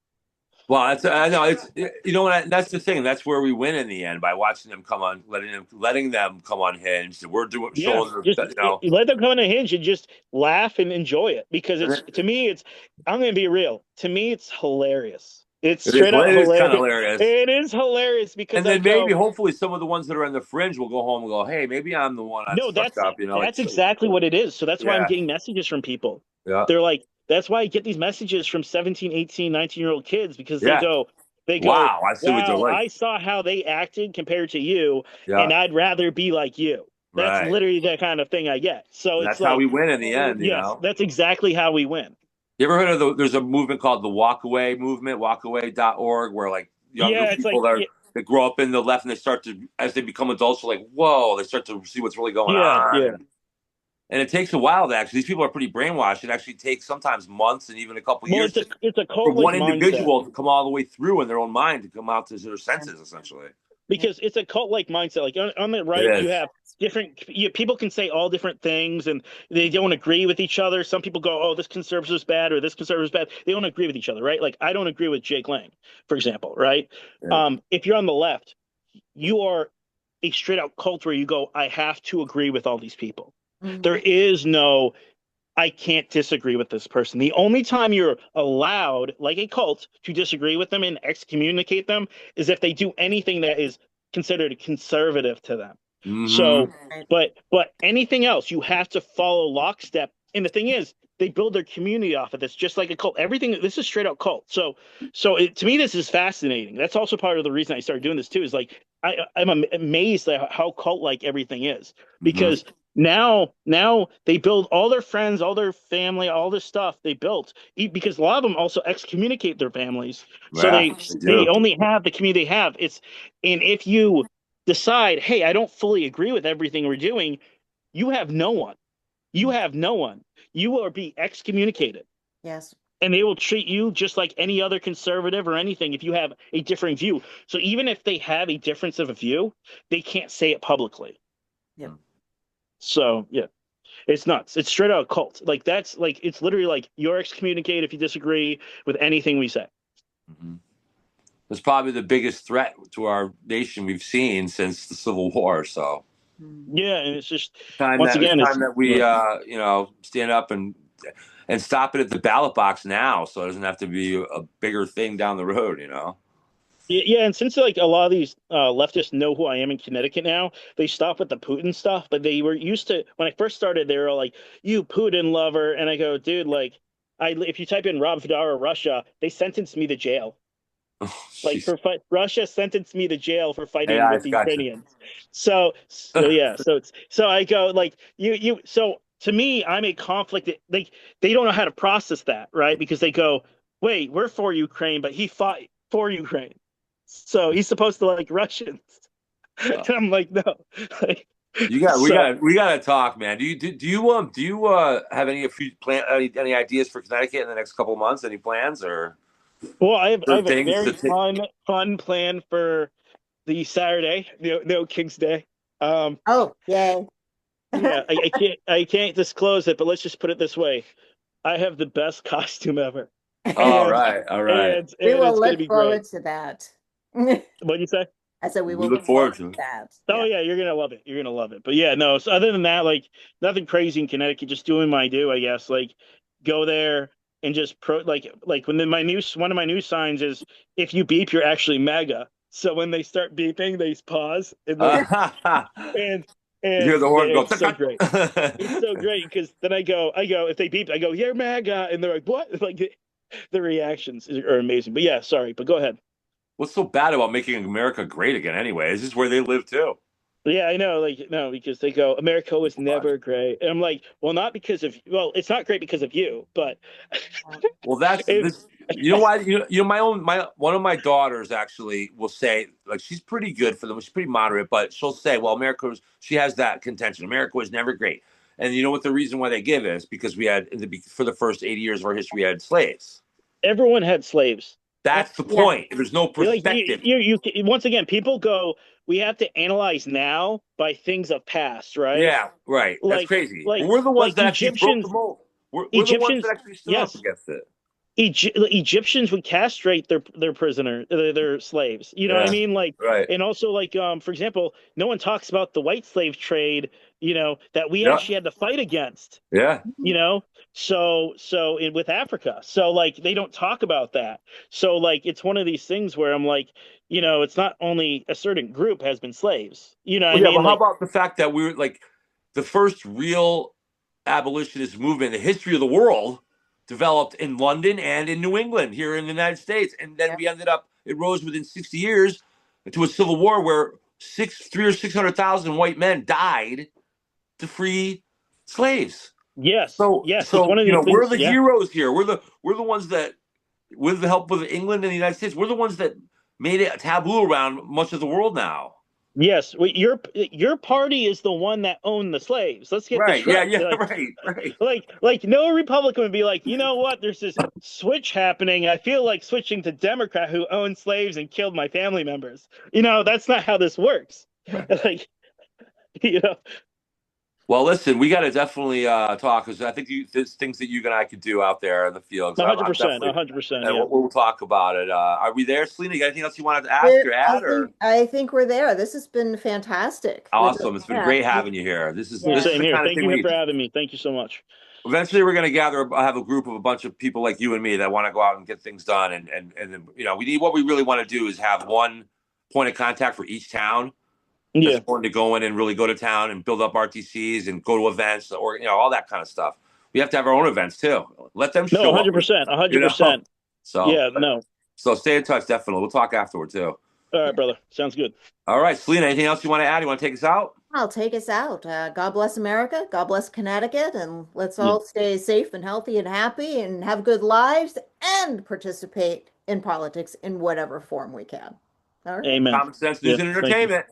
Speaker 1: Well, I know it's what that's the thing. That's where we win in the end by watching them come on, letting them come unhinged. We're doing
Speaker 2: yeah,
Speaker 1: showing them,
Speaker 2: just let them come on a hinge and just laugh and enjoy it, because
Speaker 1: and
Speaker 2: it's, to me, it's, I'm gonna be real. To me, it's hilarious. It's
Speaker 1: it is
Speaker 2: straight out
Speaker 1: it is kind of
Speaker 2: hilarious.
Speaker 1: hilarious.
Speaker 2: It is hilarious because
Speaker 1: And
Speaker 2: I
Speaker 1: then maybe,
Speaker 2: go,
Speaker 1: hopefully, some of the ones that are on the fringe will go home and go, "Hey, maybe I'm the one that's
Speaker 2: no,
Speaker 1: fucked up." Like,
Speaker 2: that's exactly what it is. So that's why I'm
Speaker 1: yeah,
Speaker 2: getting messages from people.
Speaker 1: yeah,
Speaker 2: They're like, that's why I get these messages from 17, 18, 19-year-old kids, because
Speaker 1: yeah.
Speaker 2: they go,
Speaker 1: Wow, I see what they're
Speaker 2: "Wow,
Speaker 1: like.
Speaker 2: I saw how they acted compared to you,
Speaker 1: Yeah,
Speaker 2: and I'd rather be like you." That's
Speaker 1: right.
Speaker 2: literally the kind of thing I get. So
Speaker 1: And
Speaker 2: it's
Speaker 1: that's how
Speaker 2: like,
Speaker 1: we win in the end.
Speaker 2: yes, that's exactly how we win.
Speaker 1: You ever heard of there's a movement called the Walkaway movement, walkaway.org, where like younger
Speaker 2: Yeah, it's like
Speaker 1: people that grow up in the left and they start to, as they become adults, are like, whoa, they start to see what's really going
Speaker 2: yeah,
Speaker 1: on.
Speaker 2: yeah.
Speaker 1: And it takes a while to actually, these people are pretty brainwashed. It actually takes sometimes months and even a couple
Speaker 2: Well,
Speaker 1: years
Speaker 2: it's a
Speaker 1: for
Speaker 2: cult like
Speaker 1: one
Speaker 2: mindset.
Speaker 1: individual to come all the way through in their own mind to come out to their senses, essentially.
Speaker 2: Because it's a cult like mindset. Like on the
Speaker 1: It
Speaker 2: right, you
Speaker 1: is.
Speaker 2: have people can say all different things and they don't agree with each other. Some people go, oh, this conservative is bad or this conservative is bad. They don't agree with each other, right? Like I don't agree with Jake Lang, for example, right?
Speaker 1: Yeah.
Speaker 2: If you're on the left, you are a straight out cult where you go, I have to agree with all these people. There is no I can't disagree with this person. The only time you're allowed, like a cult, to disagree with them and excommunicate them is if they do anything that is considered conservative to them. So,
Speaker 1: Mm-hmm.
Speaker 2: but anything else, you have to follow lockstep. And the thing is, they build their community off of this, just like a cult. Everything this is straight out cult. To me, this is fascinating. That's also part of the reason I started doing this too. Is like I'm amazed at how cult like everything is
Speaker 1: Mm-hmm.
Speaker 2: because now they build all their friends, all their family, all this stuff they built because a lot of them also excommunicate their families. So
Speaker 1: Yeah, they
Speaker 2: they
Speaker 1: do.
Speaker 2: only have the community they have. And if you decide, hey, I don't fully agree with everything we're doing, you have no one. You have no one. You will be excommunicated.
Speaker 3: Yes.
Speaker 2: And they will treat you just like any other conservative or anything if you have a different view. So even if they have a difference of a view, they can't say it publicly.
Speaker 3: Yep.
Speaker 2: So yeah. It's nuts. It's straight out cult. Like that's like it's literally like you're excommunicated if you disagree with anything we say.
Speaker 1: Mm-hmm. It's probably the biggest threat to our nation we've seen since the Civil War. So
Speaker 2: Yeah, and it's just
Speaker 1: time
Speaker 2: once
Speaker 1: that it's
Speaker 2: again,
Speaker 1: time
Speaker 2: it's
Speaker 1: that we stand up and stop it at the ballot box now, so it doesn't have to be a bigger thing down the road.
Speaker 2: yeah, and since like a lot of these leftists know who I am in Connecticut now, they stop with the Putin stuff. But they were used to when I first started, they were like, "You Putin lover," and I go, "Dude, like, if you type in Rob Vardaro Russia, they sentenced me to jail.
Speaker 1: Oh,
Speaker 2: Like
Speaker 1: jeez.
Speaker 2: Russia sentenced me to jail for fighting
Speaker 1: AI,
Speaker 2: with
Speaker 1: it's
Speaker 2: the
Speaker 1: got you.
Speaker 2: Ukrainians. So yeah, so I go like you so to me I'm a conflict like they don't know how to process that, right? Because they go, "Wait, we're for Ukraine, but he fought for Ukraine. So he's supposed to like Russians." And I'm like, "No." Like, so
Speaker 1: We got to talk, man. Do you have any if you plan any ideas for Connecticut in the next couple of months? Any plans or
Speaker 2: well, I
Speaker 1: certain
Speaker 2: have a
Speaker 1: things to
Speaker 2: very
Speaker 1: take?
Speaker 2: fun plan for the Saturday, no King's Day. Um
Speaker 3: Oh, yay.
Speaker 2: Yeah, I can't disclose it, but let's just put it this way. I have the best costume ever.
Speaker 1: All
Speaker 2: And
Speaker 1: right, all right.
Speaker 2: and
Speaker 3: We
Speaker 2: and
Speaker 3: will
Speaker 2: it's gonna
Speaker 3: look
Speaker 2: be great.
Speaker 3: forward to that.
Speaker 2: What do you say?
Speaker 3: I said we
Speaker 1: We
Speaker 3: will
Speaker 1: look
Speaker 3: look forward
Speaker 1: forward to
Speaker 3: to
Speaker 1: it.
Speaker 3: that.
Speaker 2: Oh
Speaker 3: Yeah.
Speaker 2: yeah, you're gonna love it. You're gonna love it. But yeah, no, so other than that, like nothing crazy in Connecticut, just doing my do, I guess. Like go there and just like when one of my new signs is if you beep, you're actually mega. So when they start beeping, they pause and then and
Speaker 1: You hear
Speaker 2: and
Speaker 1: the horn go.
Speaker 2: it's so great. It's so great because then I go, if they beep, I go, you're MAGA. And they're like, what? Like the reactions are amazing. But yeah, sorry, but go ahead.
Speaker 1: What's so bad about making America great again? Anyway, this is where they live too.
Speaker 2: But yeah, I know, like, no, because they go, America was never great. And I'm like, well, not because of, well, it's not great because of you, but
Speaker 1: Well, that's
Speaker 2: it,
Speaker 1: this. You know why? My one of my daughters actually will say like she's pretty good for them. She's pretty moderate, but she'll say, "Well, she has that contention. America was never great." And you know what the reason why they give is because we had for the first 80 years of our history we had slaves.
Speaker 2: everyone had slaves.
Speaker 1: That's the
Speaker 3: Yeah.
Speaker 1: point. There's no
Speaker 2: Like
Speaker 1: perspective.
Speaker 2: once again, people go, we have to analyze now by things of past, right?
Speaker 1: Yeah, right. That's
Speaker 2: Like,
Speaker 1: crazy.
Speaker 2: like,
Speaker 1: We're the ones
Speaker 2: like
Speaker 1: that actually broke the mold. We're the ones that
Speaker 2: Egyptians,
Speaker 1: actually stood up
Speaker 2: yes,
Speaker 1: against it.
Speaker 2: Egyptians would castrate their prisoner their slaves. You know what I
Speaker 1: Yeah,
Speaker 2: mean? Like,
Speaker 1: right.
Speaker 2: and also like for example, no one talks about the white slave trade. That we
Speaker 1: Yeah,
Speaker 2: actually had to fight against.
Speaker 1: yeah.
Speaker 2: With Africa, so like they don't talk about that. So like it's one of these things where I'm like, it's not only a certain group has been slaves. You know what I
Speaker 1: Well, yeah,
Speaker 2: mean?
Speaker 1: but how
Speaker 2: Like
Speaker 1: about the fact that we were like the first real abolitionist movement in the history of the world developed in London and in New England here in the United States, and then we ended up it rose within 60 years to a civil war where 600,000 white men died to free slaves.
Speaker 2: Yes,
Speaker 1: So,
Speaker 2: yes, it's one
Speaker 1: so
Speaker 2: of
Speaker 1: you
Speaker 2: these
Speaker 1: know, we're
Speaker 2: things.
Speaker 1: the
Speaker 2: Yeah.
Speaker 1: heroes here. We're the ones that, with the help of England and the United States, we're the ones that made it taboo around much of the world now.
Speaker 2: Yes, well, your party is the one that owned the slaves. Let's get
Speaker 1: Right?
Speaker 2: this
Speaker 1: Yeah.
Speaker 2: right.
Speaker 1: Yeah.
Speaker 2: Like,
Speaker 1: Right. Right.
Speaker 2: like no Republican would be like, you know what? There's this switch happening. I feel like switching to Democrat who owned slaves and killed my family members. That's not how this works. Like, you know,
Speaker 1: Well, listen, we got to definitely talk because I think there's things that you and I could do out there in the field. So I'm
Speaker 2: 100%,
Speaker 1: definitely,
Speaker 2: 100%.
Speaker 1: and
Speaker 2: Yeah.
Speaker 1: we'll talk about it. Are we there, Selena? You got anything else you wanted to ask
Speaker 3: We're,
Speaker 1: or
Speaker 3: I
Speaker 1: add, or?
Speaker 3: think I think we're there. This has been fantastic.
Speaker 1: Awesome. It's been
Speaker 3: Yeah,
Speaker 1: great having you here. This is
Speaker 2: Well,
Speaker 1: this
Speaker 3: yeah.
Speaker 1: is
Speaker 2: same
Speaker 1: the
Speaker 2: here.
Speaker 1: kind of
Speaker 2: Thank
Speaker 1: thing
Speaker 2: you
Speaker 1: we
Speaker 2: for having me. Thank you so much.
Speaker 1: eventually we're going to have a group of a bunch of people like you and me that want to go out and get things done. And we need, what we really want to do is have one point of contact for each town that's
Speaker 2: Yeah.
Speaker 1: going to go in and really go to town and build up RTCs and go to events, or all that kind of stuff. We have to have our own events too. Let them
Speaker 2: No,
Speaker 1: show up.
Speaker 2: 100%,
Speaker 1: You know.
Speaker 2: 100%.
Speaker 1: So
Speaker 2: Yeah. No.
Speaker 1: so stay in touch. Definitely, we'll talk afterward too.
Speaker 2: All right, brother. Sounds good.
Speaker 1: All right, Selena. Anything else you want to add? You want to take us out?
Speaker 3: I'll take us out. God bless America. God bless Connecticut. And let's
Speaker 2: Yeah.
Speaker 3: all stay safe and healthy and happy and have good lives and participate in politics in whatever form we can. All right.
Speaker 2: Amen.
Speaker 1: Common sense,
Speaker 2: Yeah.
Speaker 1: news, and
Speaker 2: Thank you.
Speaker 1: entertainment.